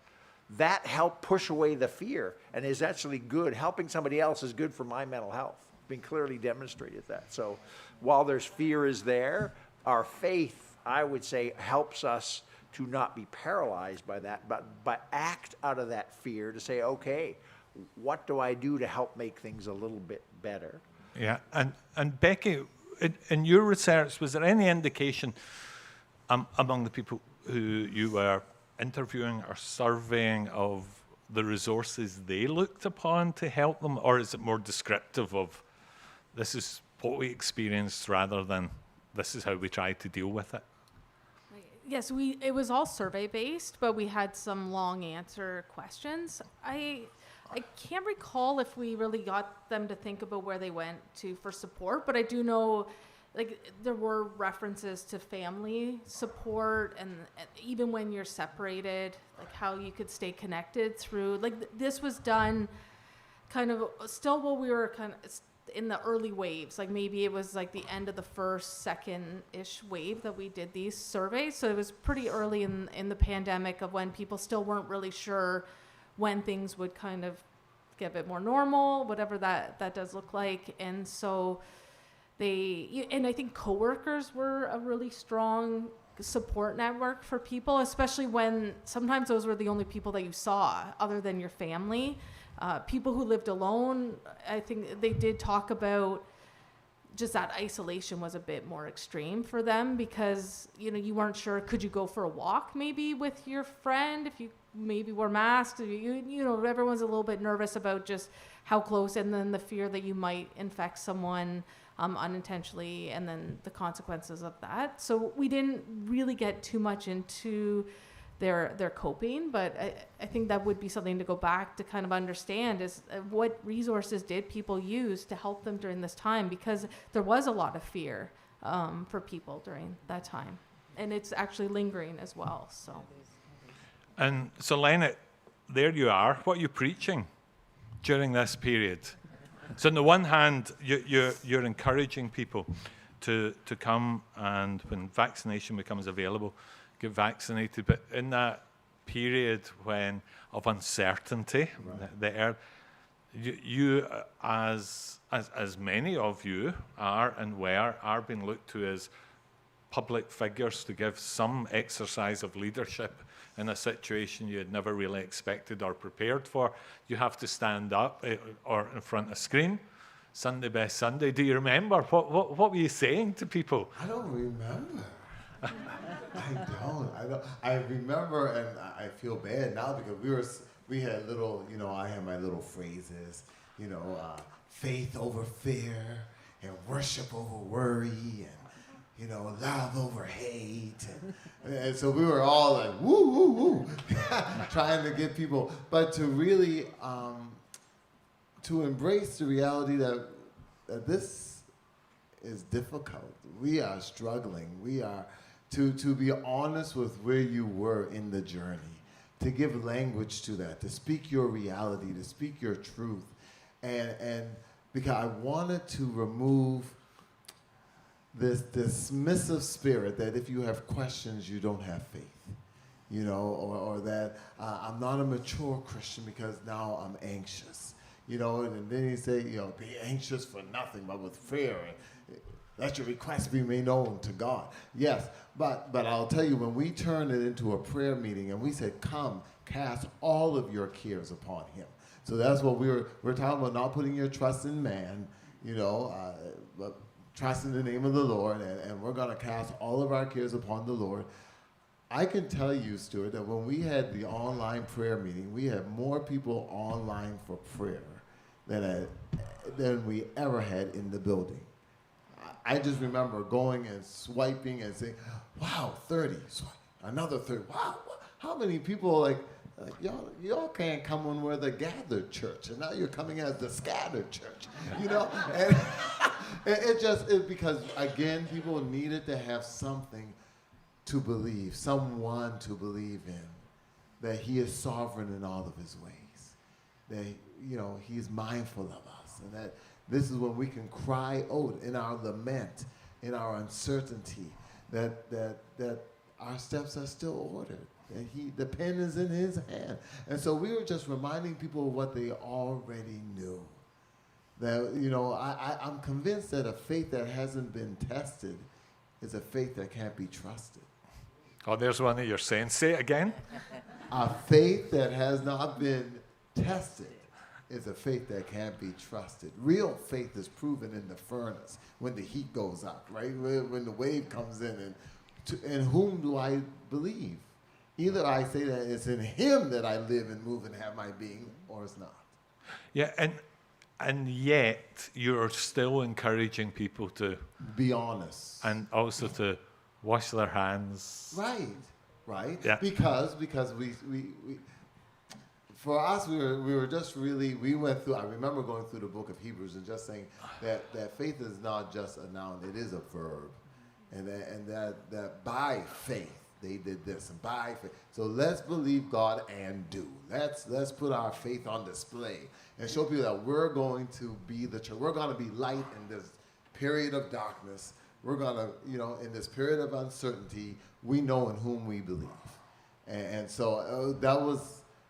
that helped push away the fear and is actually good. Helping somebody else is good for my mental health. Been clearly demonstrated that. So while there's fear is there, our faith, I would say, helps us to not be paralyzed by that, but act out of that fear to say, okay, what do I do to help make things a little bit better? Yeah, and Becky, in your research, was there any indication among the people who you were interviewing or surveying of the resources they looked upon to help them, or is it more descriptive of this is what we experienced rather than this is how we tried to deal with it? Yes, it was all survey based, but we had some long answer questions. I can't recall if we really got them to think about where they went to for support, but I do know there were references to family support and even when you're separated, how you could stay connected through, this was done kind of still while we were kind of in the early waves, maybe it was the end of the first, second-ish wave that we did these surveys. So it was pretty early in the pandemic of when people still weren't really sure when things would kind of get a bit more normal, whatever that does look like. And so and I think coworkers were a really strong support network for people, especially when sometimes those were the only people that you saw other than your family. People who lived alone, I think they did talk about just that isolation was a bit more extreme for them because, you weren't sure, could you go for a walk maybe with your friend if you maybe wore masks? Everyone's a little bit nervous about just how close, and then the fear that you might infect someone unintentionally and then the consequences of that. So we didn't really get too much into their coping, but I think that would be something to go back to kind of understand is what resources did people use to help them during this time, because there was a lot of fear for people during that time, and it's actually lingering as well. So, and so Lennett, there you are. What are you preaching during this period? So on the one hand, you're encouraging people to come, and when vaccination becomes available, get vaccinated. But in that period of uncertainty, you as many of you are being looked to as public figures to give some exercise of leadership in a situation you had never really expected or prepared for. You have to stand up or in front of a screen. Sunday best Sunday. Do you remember? What were you saying to people? I don't remember. I don't. I remember, and I feel bad now because we had little, I had my little phrases, faith over fear, and worship over worry, and love over hate, and so we were all like woo woo woo, trying to get people, but to really to embrace the reality that this is difficult. We are struggling. We are. To be honest with where you were in the journey, to give language to that, to speak your reality, to speak your truth, and because I wanted to remove this dismissive spirit that if you have questions, you don't have faith, you know, or that I'm not a mature Christian because now I'm anxious, you know, and then he say, you know, be anxious for nothing but with fear. Let your requests be made known to God. Yes, but I'll tell you, when we turned it into a prayer meeting and we said, come, cast all of your cares upon him. So that's what we're talking about, not putting your trust in man, you know, but trust in the name of the Lord, and we're going to cast all of our cares upon the Lord. I can tell you, Stuart, that when we had the online prayer meeting, we had more people online for prayer than we ever had in the building. I just remember going and swiping and saying, wow, 30, another 30. Wow, how many people, like y'all can't come when we're the gathered church, and now you're coming as the scattered church, you know? And it because, again, people needed to have something to believe, someone to believe in, that he is sovereign in all of his ways, that, you know, he's mindful of us, and that this is when we can cry out in our lament, in our uncertainty, that our steps are still ordered, that the pen is in his hand. And so we were just reminding people of what they already knew. That, you know, I'm convinced that a faith that hasn't been tested is a faith that can't be trusted. Oh, there's one of your sayings. Say it again. A faith that has not been tested is a faith that can't be trusted. Real faith is proven in the furnace when the heat goes up, right? When the wave comes in, and in whom do I believe? Either I say that it's in him that I live and move and have my being, or it's not. Yeah, and yet you're still encouraging people to be honest, and also to wash their hands. Right. Yeah. Because we for us, we were just really, we went through, I remember going through the book of Hebrews and just saying that faith is not just a noun, it is a verb. And that by faith, they did this, and by faith. So let's believe God and do. Let's put our faith on display and show people that we're going to be the church. We're going to be light in this period of darkness. We're going to, you know, in this period of uncertainty, we know in whom we believe. And so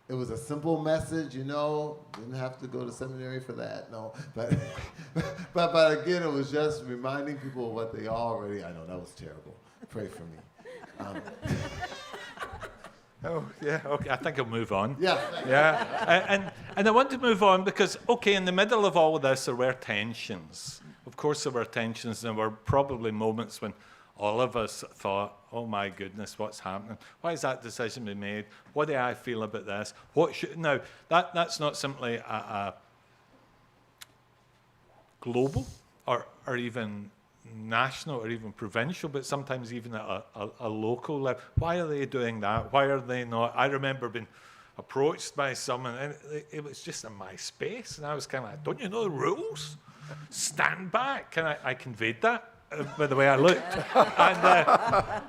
it was a simple message, you know. Didn't have to go to seminary for that, no. But but again, it was just reminding people of what they already. I know that was terrible. Pray for me. Oh, yeah, okay, I think I'll move on. Yeah. Yeah, and I want to move on because, okay, in the middle of all of this, there were tensions. Of course, there were tensions, and there were probably moments when all of us thought, oh my goodness, what's happening? Why has that decision been made? What do I feel about this? Now, that's not simply a global or even national or even provincial, but sometimes even at a local level. Why are they doing that? Why are they not? I remember being approached by someone, and it was just in my space, and I was kind of like, don't you know the rules? Stand back. And I conveyed that by the way I looked. And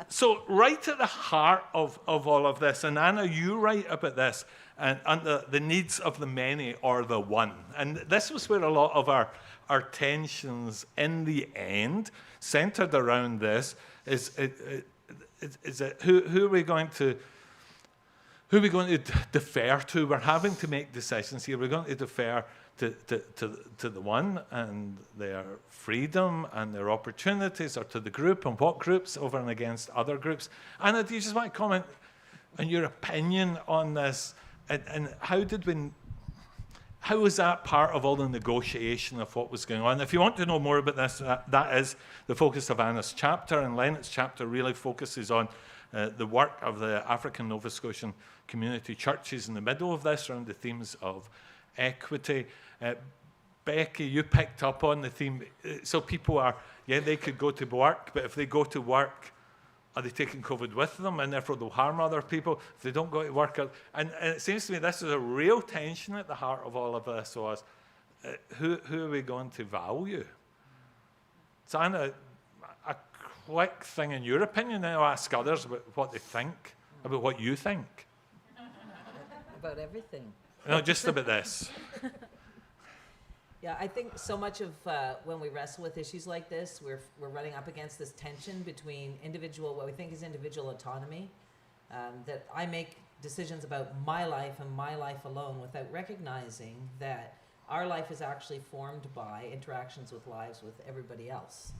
so right at the heart of all of this, and Anna, you write about this, and the needs of the many or the one. And this was where a lot of our tensions in the end centered around this is that who are we going to defer to? We're having to make decisions here. We're going to defer to the one and their freedom and their opportunities, or to the group and what groups over and against other groups. Anna, do you just want to comment on your opinion on this, and how was that part of all the negotiation of what was going on? If you want to know more about this, that is the focus of Anna's chapter, and Lennett's chapter really focuses on the work of the African Nova Scotian community churches in the middle of this, around the themes of equity. Becky, you picked up on the theme. So people they could go to work, but if they go to work, are they taking COVID with them, and therefore they'll harm other people if they don't go to work? And it seems to me this is a real tension at the heart of all of this was, who are we going to value? So Anna, a quick thing in your opinion, and I'll ask others about what they think, about what you think. About everything. No, just about this. Yeah, I think so much of when we wrestle with issues like this, we're running up against this tension between what we think is individual autonomy, that I make decisions about my life and my life alone without recognizing that our life is actually formed by interactions with lives with everybody else.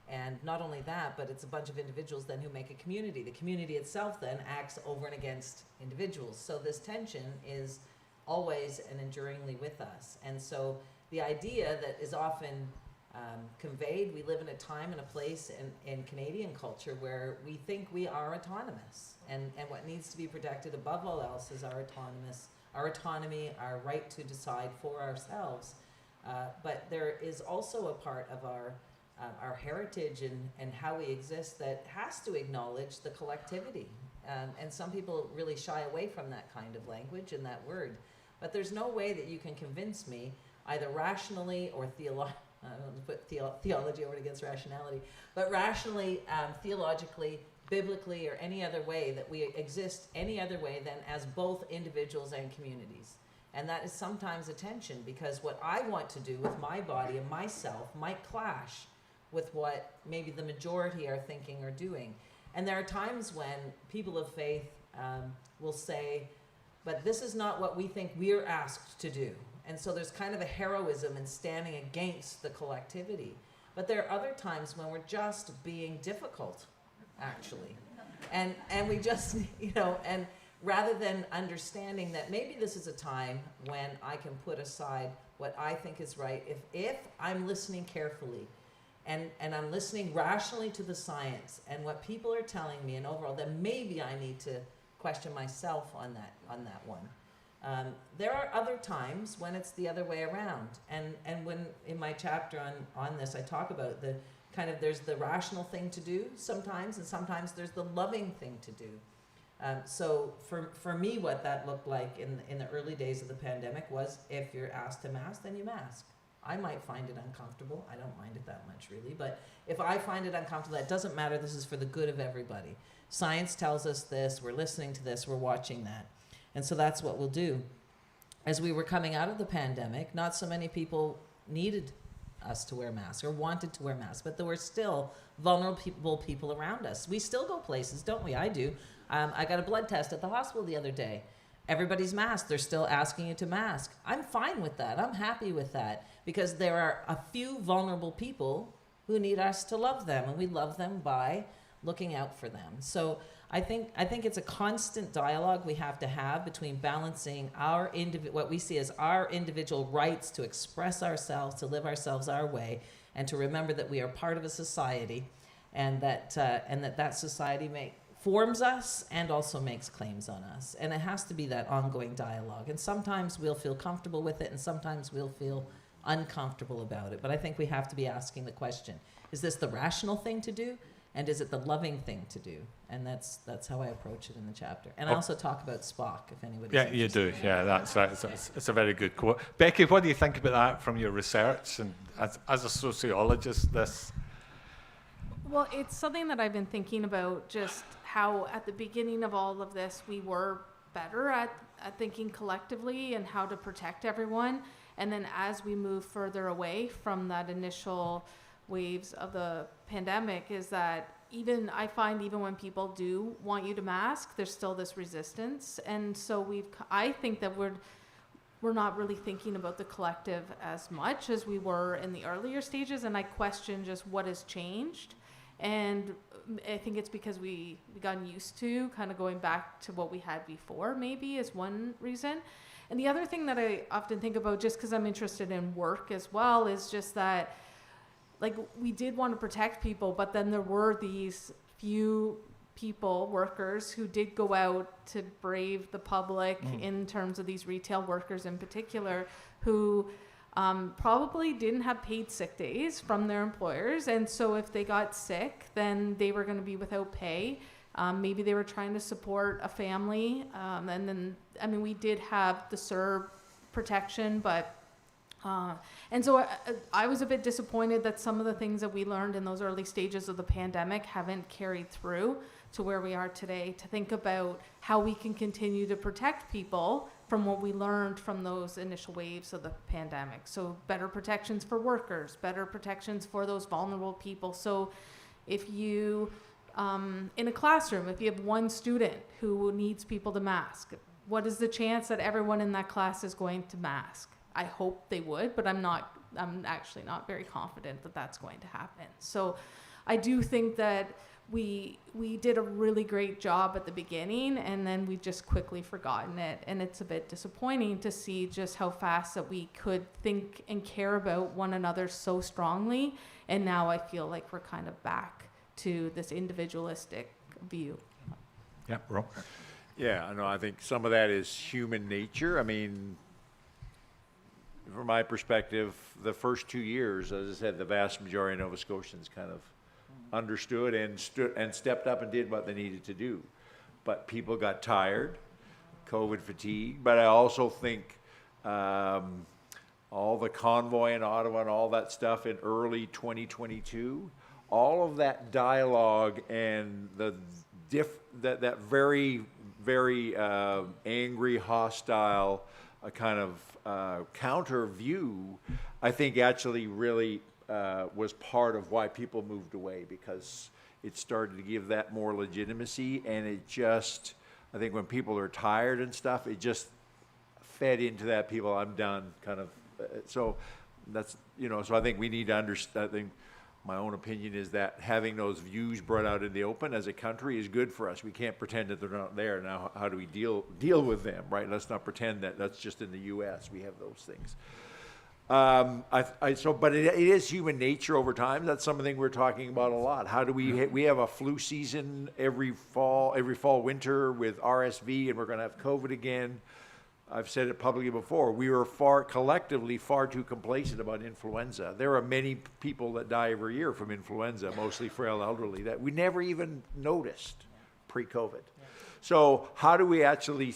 And not only that, but it's a bunch of individuals then who make a community. The community itself then acts over and against individuals. So this tension is always and enduringly with us. And so the idea that is often conveyed, we live in a time and a place in Canadian culture where we think we are autonomous. And what needs to be protected above all else is our autonomy, our right to decide for ourselves. But there is also a part of our heritage and how we exist that has to acknowledge the collectivity. And some people really shy away from that kind of language and that word. But there's no way that you can convince me, either rationally or theology over against rationality, but rationally, theologically, biblically, or any other way that we exist any other way than as both individuals and communities. And that is sometimes a tension, because what I want to do with my body and myself might clash with what maybe the majority are thinking or doing. And there are times when people of faith will say, but this is not what we think we're asked to do. And so there's kind of a heroism in standing against the collectivity. But there are other times when we're just being difficult, actually. And we just, and rather than understanding that maybe this is a time when I can put aside what I think is right, if I'm listening carefully and I'm listening rationally to the science and what people are telling me, and overall, then maybe I need to question myself on that one. There are other times when it's the other way around, and when in my chapter on this I talk about the kind of, there's the rational thing to do sometimes, and sometimes there's the loving thing to do. So for me, what that looked like in the early days of the pandemic was, if you're asked to mask, then you mask. I might find it uncomfortable. I don't mind it that much, really. But if I find it uncomfortable, that doesn't matter. This is for the good of everybody. Science tells us this. We're listening to this. We're watching that. And so that's what we'll do. As we were coming out of the pandemic, not so many people needed us to wear masks or wanted to wear masks, but there were still vulnerable people around us. We still go places, don't we? I do. I got a blood test at the hospital the other day. Everybody's masked. They're still asking you to mask. I'm fine with that. I'm happy with that, because there are a few vulnerable people who need us to love them, and we love them by looking out for them. So I think it's a constant dialogue we have to have between balancing what we see as our individual rights to express ourselves, to live ourselves our way, and to remember that we are part of a society, and that society forms us and also makes claims on us. And it has to be that ongoing dialogue. And sometimes we'll feel comfortable with it, and sometimes we'll feel uncomfortable about it. But I think we have to be asking the question, is this the rational thing to do? And is it the loving thing to do? And that's how I approach it in the chapter. And I also talk about Spock, if anybody's interested. You do. Yeah, that's a very good quote. Becky, what do you think about that from your research and as a sociologist? Well, it's something that I've been thinking about, just how at the beginning of all of this we were better at thinking collectively and how to protect everyone. And then as we move further away from that initial waves of the pandemic, is that I find even when people do want you to mask, there's still this resistance. And so I think that we're not really thinking about the collective as much as we were in the earlier stages. And I question just what has changed. And I think it's because we gotten used to kind of going back to what we had before, maybe, is one reason. And the other thing that I often think about, just because I'm interested in work as well, is just that, like, we did want to protect people, but then there were these few workers who did go out to brave the public, in terms of these retail workers in particular, who probably didn't have paid sick days from their employers. And so if they got sick, then they were going to be without pay. Maybe they were trying to support a family. And then, we did have the CERB protection, but and so I was a bit disappointed that some of the things that we learned in those early stages of the pandemic haven't carried through to where we are today, to think about how we can continue to protect people from what we learned from those initial waves of the pandemic. So better protections for workers, better protections for those vulnerable people. So if you, in a classroom, if you have one student who needs people to mask, what is the chance that everyone in that class is going to mask? I hope they would, but I'm actually not very confident that that's going to happen. So I do think that we did a really great job at the beginning, and then we've just quickly forgotten it. And it's a bit disappointing to see just how fast that we could think and care about one another so strongly. And now I feel like we're kind of back to this individualistic view. Yeah, Rob. Yeah, I know. I think some of that is human nature. I mean, from my perspective, the first 2 years, as I said, the vast majority of Nova Scotians kind of understood and stepped up and did what they needed to do. But people got tired, COVID fatigue. But I also think all the convoy in Ottawa and all that stuff in early 2022, all of that dialogue and that very, very angry, hostile kind of counter view, I think actually really was part of why people moved away, because it started to give that more legitimacy. And it just, I think when people are tired and stuff, it just fed into that people, I'm done kind of. So that's, so I think we need to understand. I think my own opinion is that having those views brought out in the open as a country is good for us. We can't pretend that they're not there. Now, how do we deal with them, right? Let's not pretend that that's just in the U.S. We have those things. But it is human nature over time. That's something we're talking about a lot. How do we have a flu season every fall, winter with RSV, and we're going to have COVID again. I've said it publicly before. We were collectively far too complacent about influenza. There are many people that die every year from influenza, mostly frail elderly, that we never even noticed pre-COVID. So how do we actually,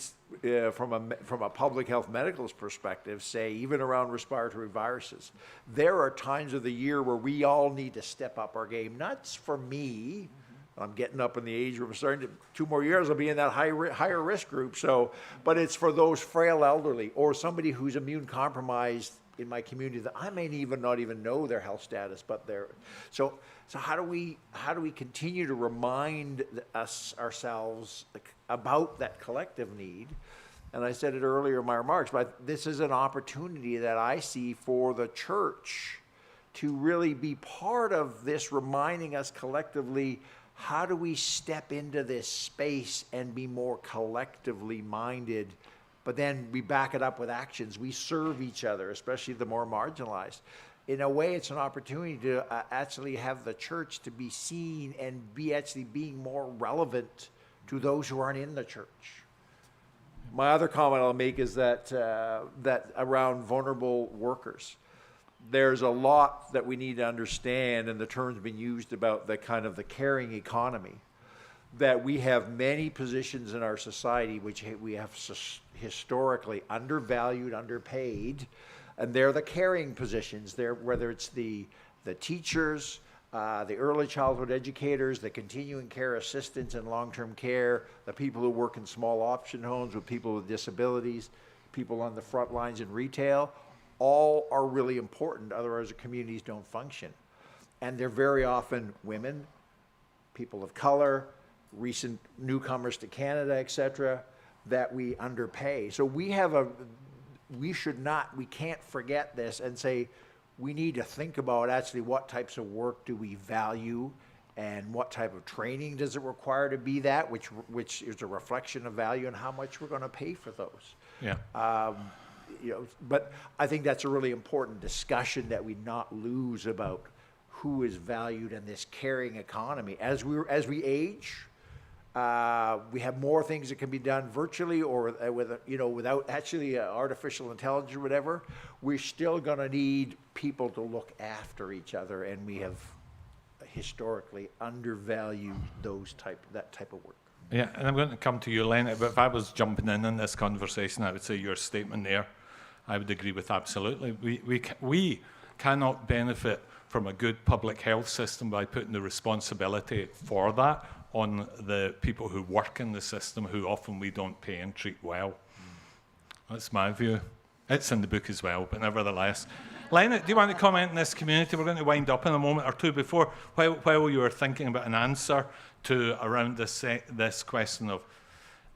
from a public health medical's perspective, say, even around respiratory viruses, there are times of the year where we all need to step up our game. Not for me. I'm getting up in the age where I'm starting to, 2 more years, I'll be in that higher risk group. So, but it's for those frail elderly or somebody who's immune compromised in my community that I may not even know their health status, but they're, so how do we continue to remind ourselves about that collective need? And I said it earlier in my remarks, but this is an opportunity that I see for the church to really be part of this, reminding us collectively, how do we step into this space and be more collectively minded, but then we back it up with actions. We serve each other, especially the more marginalized. In a way, it's an opportunity to actually have the church to be seen and be actually being more relevant to those who aren't in the church. My other comment I'll make is that around vulnerable workers. There's a lot that we need to understand, and the term's been used about the kind of the caring economy, that we have many positions in our society which we have historically undervalued, underpaid, and they're the caring positions. They're, whether it's the teachers, the early childhood educators, the continuing care assistants in long-term care, the people who work in small option homes with people with disabilities, people on the front lines in retail, all are really important, otherwise the communities don't function. And they're very often women, people of color, recent newcomers to Canada, etc., that we underpay. So we can't forget this and say, we need to think about actually what types of work do we value and what type of training does it require to be that, which is a reflection of value, and how much we're going to pay for those. Yeah. But I think that's a really important discussion that we not lose about who is valued in this caring economy. As we age, we have more things that can be done virtually or without actually artificial intelligence or whatever. We're still going to need people to look after each other, and we have historically undervalued that type of work. Yeah, and I'm going to come to you, Lennett, but if I was jumping in this conversation, I would say your statement there, I would agree with absolutely. We cannot benefit from a good public health system by putting the responsibility for that on the people who work in the system, who often we don't pay and treat well. That's my view. It's in the book as well, but nevertheless. Lennett, do you want to comment on this community? We're going to wind up in a moment or two before, while you were thinking about an answer to around this question of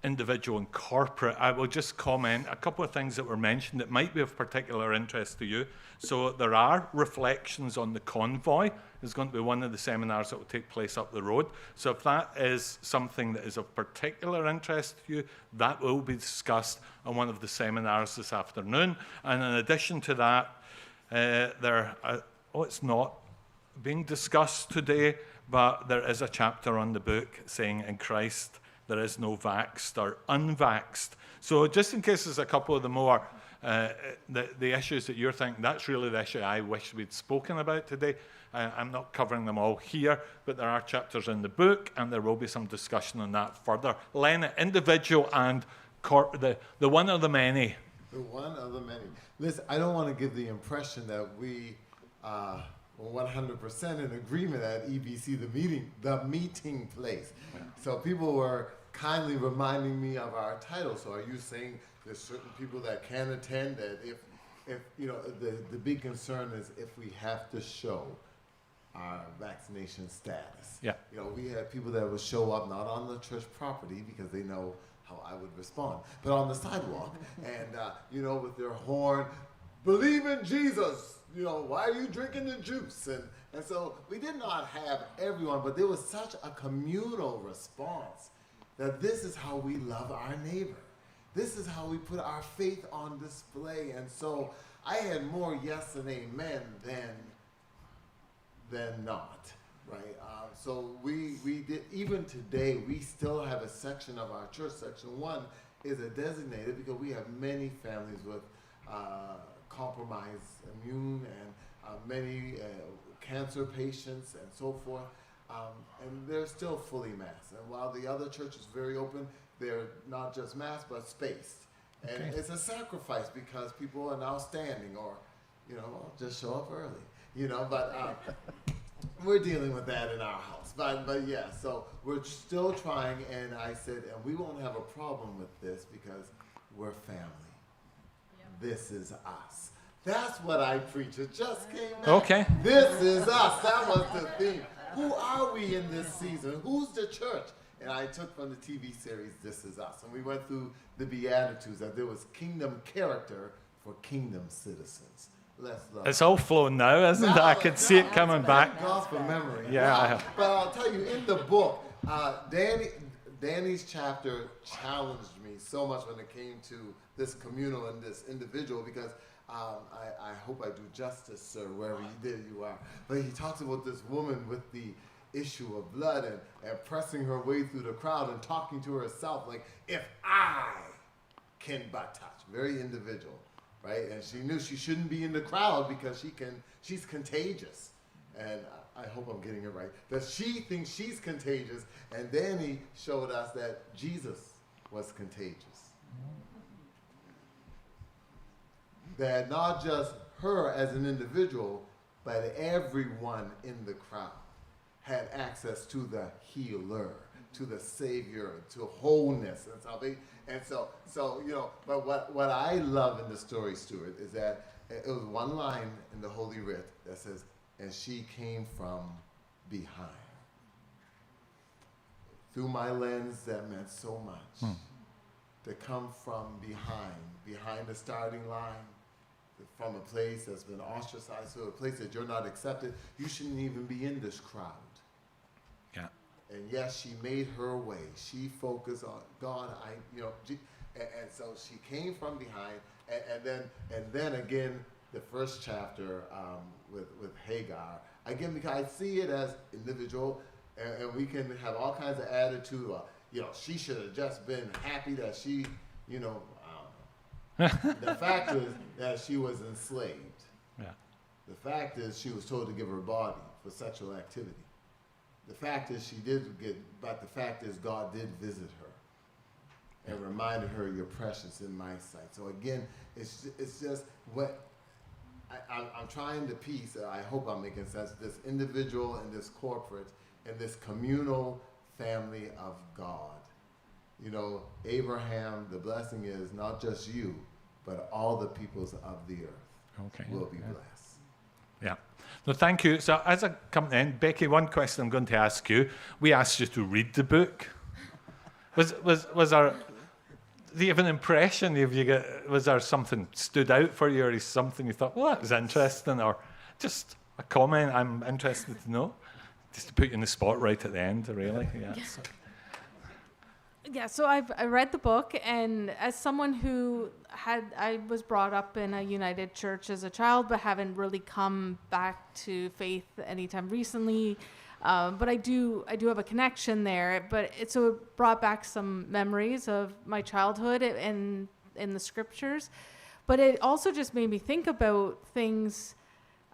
individual and corporate. I will just comment a couple of things that were mentioned that might be of particular interest to you. So there are reflections on the convoy. Is going to be one of the seminars that will take place up the road. So if that is something that is of particular interest to you, that will be discussed on one of the seminars this afternoon. And in addition to that, it's not being discussed today, but there is a chapter on the book saying in Christ there is no vaxxed or unvaxxed. So just in case there's a couple of the more the issues that you're thinking, that's really the issue I wish we'd spoken about today. I'm not covering them all here, but there are chapters in the book, and there will be some discussion on that further. Lennett, individual and the one or the many. The one of the many. Listen, I don't want to give the impression that we were 100% in agreement at EBC, the meeting place. Yeah. So people were kindly reminding me of our title. So are you saying there's certain people that can attend, that if you know, the big concern is if we have to show our vaccination status. Yeah. You know, we had people that would show up not on the church property because they know how I would respond, but on the sidewalk, and you know, with their horn, believe in Jesus. You know, why are you drinking the juice? And so we did not have everyone, but there was such a communal response that this is how we love our neighbor. This is how we put our faith on display. And so I had more yes and amen than not, right? So we did, even today, we still have a section of our church, section 1 is a designated, because we have many families with compromised immune and many cancer patients and so forth, and they're still fully masked. And while the other church is very open, they're not just masked, but spaced. And okay. It's a sacrifice because people are now standing, or, you know, I'll just show up early, you know, but we're dealing with that in our house. But yeah, so we're still trying, and I said, and we won't have a problem with this because we're family. Yeah. This is us. That's what I preach. It just came out. Okay. This is us. That was the theme. Who are we in this season? Who's the church? And I took from the TV series, This Is Us. And we went through the Beatitudes, that there was kingdom character for kingdom citizens. Let's love. It's all flown now, isn't it? I could see it coming back. Gospel memory. Yeah, wow. I have. But I'll tell you, in the book, Danny's chapter challenged me so much when it came to this communal and this individual, because I hope I do justice, sir, wherever you are. But he talks about this woman with the issue of blood and pressing her way through the crowd and talking to herself like, if I can but touch. Very individual, right? And she knew she shouldn't be in the crowd because she's contagious. And I hope I'm getting it right. That she thinks she's contagious, and then he showed us that Jesus was contagious. That not just her as an individual, but everyone in the crowd had access to the healer, to the Savior, to wholeness and salvation. And so you know, but what I love in the story, Stuart, is that it was one line in the Holy Writ that says, and she came from behind. Through my lens, that meant so much. To come from behind the starting line, from a place that's been ostracized to a place that you're not accepted. You shouldn't even be in this crowd. Yeah. And yes, she made her way. She focused on God. And so she came from behind. And then again, the first chapter with Hagar. Again, because I see it as individual, and we can have all kinds of attitude. You know, she should have just been happy that she, you know. The fact is that she was enslaved. Yeah. The fact is she was told to give her body for sexual activity. The fact is she did but the fact is God did visit her and reminded her, you're precious in my sight. So again, it's just what I'm trying to piece, I hope I'm making sense, this individual and this corporate and this communal family of God. You know, Abraham, the blessing is not just you, but all the peoples of the earth Okay. will be blessed. Yeah. No, thank you. So as I come in, Becky, one question I'm going to ask you. We asked you to read the book. Was there, do you have an impression? Was there something stood out for you, or is something you thought, well, that was interesting, or just a comment I'm interested to know? Just to put you in the spot right at the end, really. Yeah. So. Yeah, so I read the book, and as someone who I was brought up in a United Church as a child, but haven't really come back to faith anytime recently. But I do have a connection there. But it brought back some memories of my childhood and in the scriptures. But it also just made me think about things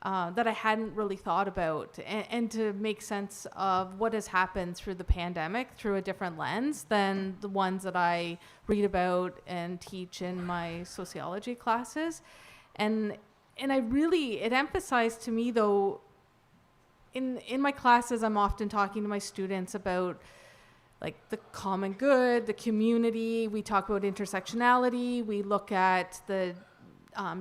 that I hadn't really thought about, and to make sense of what has happened through the pandemic through a different lens than the ones that I read about and teach in my sociology classes. And it emphasized to me, though, in my classes, I'm often talking to my students about like the common good, the community. We talk about intersectionality. We look at the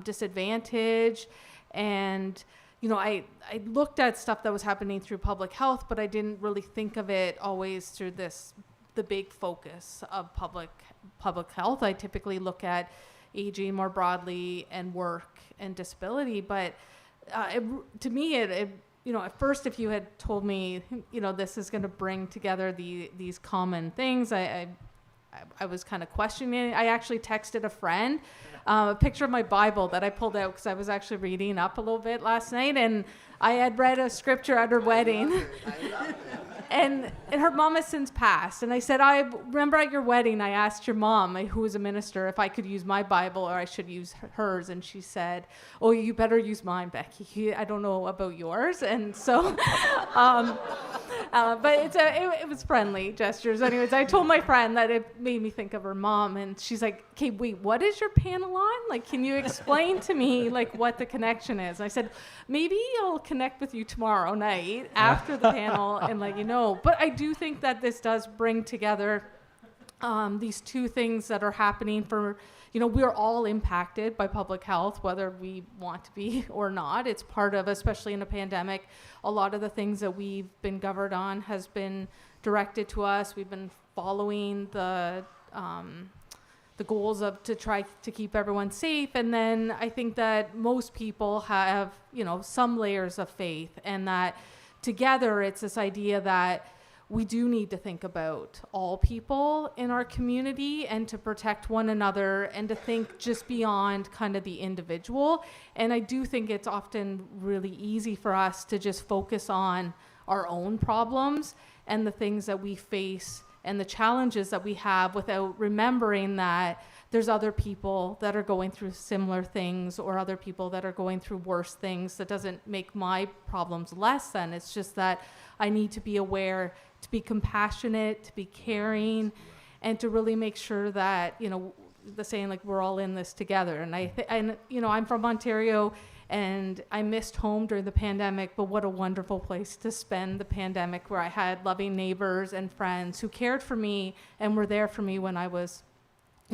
disadvantage. And, I looked at stuff that was happening through public health, but I didn't really think of it always through the big focus of public health. I typically look at aging more broadly and work and disability. But to me, at first, if you had told me, this is going to bring together these common things, I was kind of questioning it. I actually texted a friend a picture of my Bible that I pulled out because I was actually reading up a little bit last night, and I had read a scripture at her wedding. And her mom has since passed. And I said, I remember at your wedding, I asked your mom, who was a minister, if I could use my Bible or I should use hers. And she said, oh, you better use mine, Becky. I don't know about yours. And so, but it was friendly gestures. Anyways, I told my friend that it made me think of her mom. And she's like, okay, wait, what is your panel on? Like, can you explain to me, like, what the connection is? And I said, maybe I'll connect with you tomorrow night after the panel and let you know. But I do think that this does bring together these two things that are happening for, we're all impacted by public health, whether we want to be or not. It's part of, especially in a pandemic, a lot of the things that we've been governed on has been directed to us. We've been following the goals to try to keep everyone safe. And then I think that most people have, some layers of faith, and that together it's this idea that we do need to think about all people in our community and to protect one another and to think just beyond kind of the individual. And I do think it's often really easy for us to just focus on our own problems and the things that we face and the challenges that we have without remembering that there's other people that are going through similar things or other people that are going through worse things. That doesn't make my problems less than. It's just that I need to be aware, to be compassionate, to be caring, and to really make sure that, the saying, like, we're all in this together. And I'm from Ontario, and I missed home during the pandemic, but what a wonderful place to spend the pandemic, where I had loving neighbors and friends who cared for me and were there for me when I was,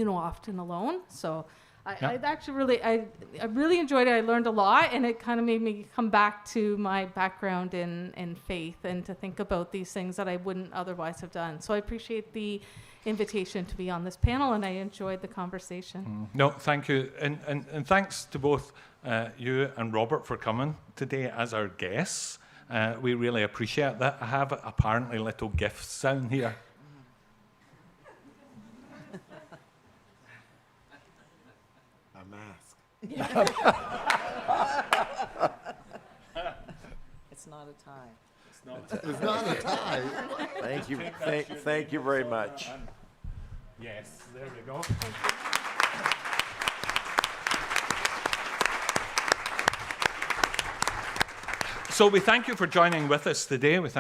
often alone. So I actually I really enjoyed it. I learned a lot, and it kind of made me come back to my background in faith and to think about these things that I wouldn't otherwise have done. So I appreciate the invitation to be on this panel, and I enjoyed the conversation. No, thank you. And thanks to both you and Robert for coming today as our guests. We really appreciate that. I have apparently little gifts down here. Mask. It's not a tie. It's not a tie. Thank you. Thank you very much. Yes, there we go. So we thank you for joining with us today. But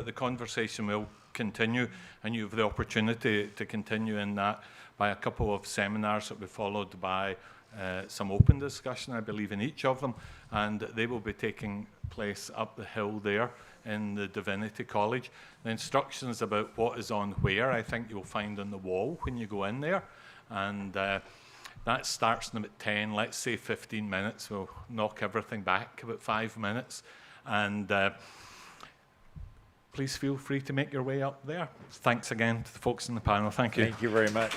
the conversation will continue, and you have the opportunity to continue in that by a couple of seminars that will be followed by some open discussion, I believe, in each of them, and they will be taking place up the hill there in the Divinity College. The instructions about what is on where, I think you'll find on the wall when you go in there, and That starts them at 10, let's say 15 minutes. We'll knock everything back about 5 minutes. And please feel free to make your way up there. Thanks again to the folks in the panel. Thank you. Thank you very much.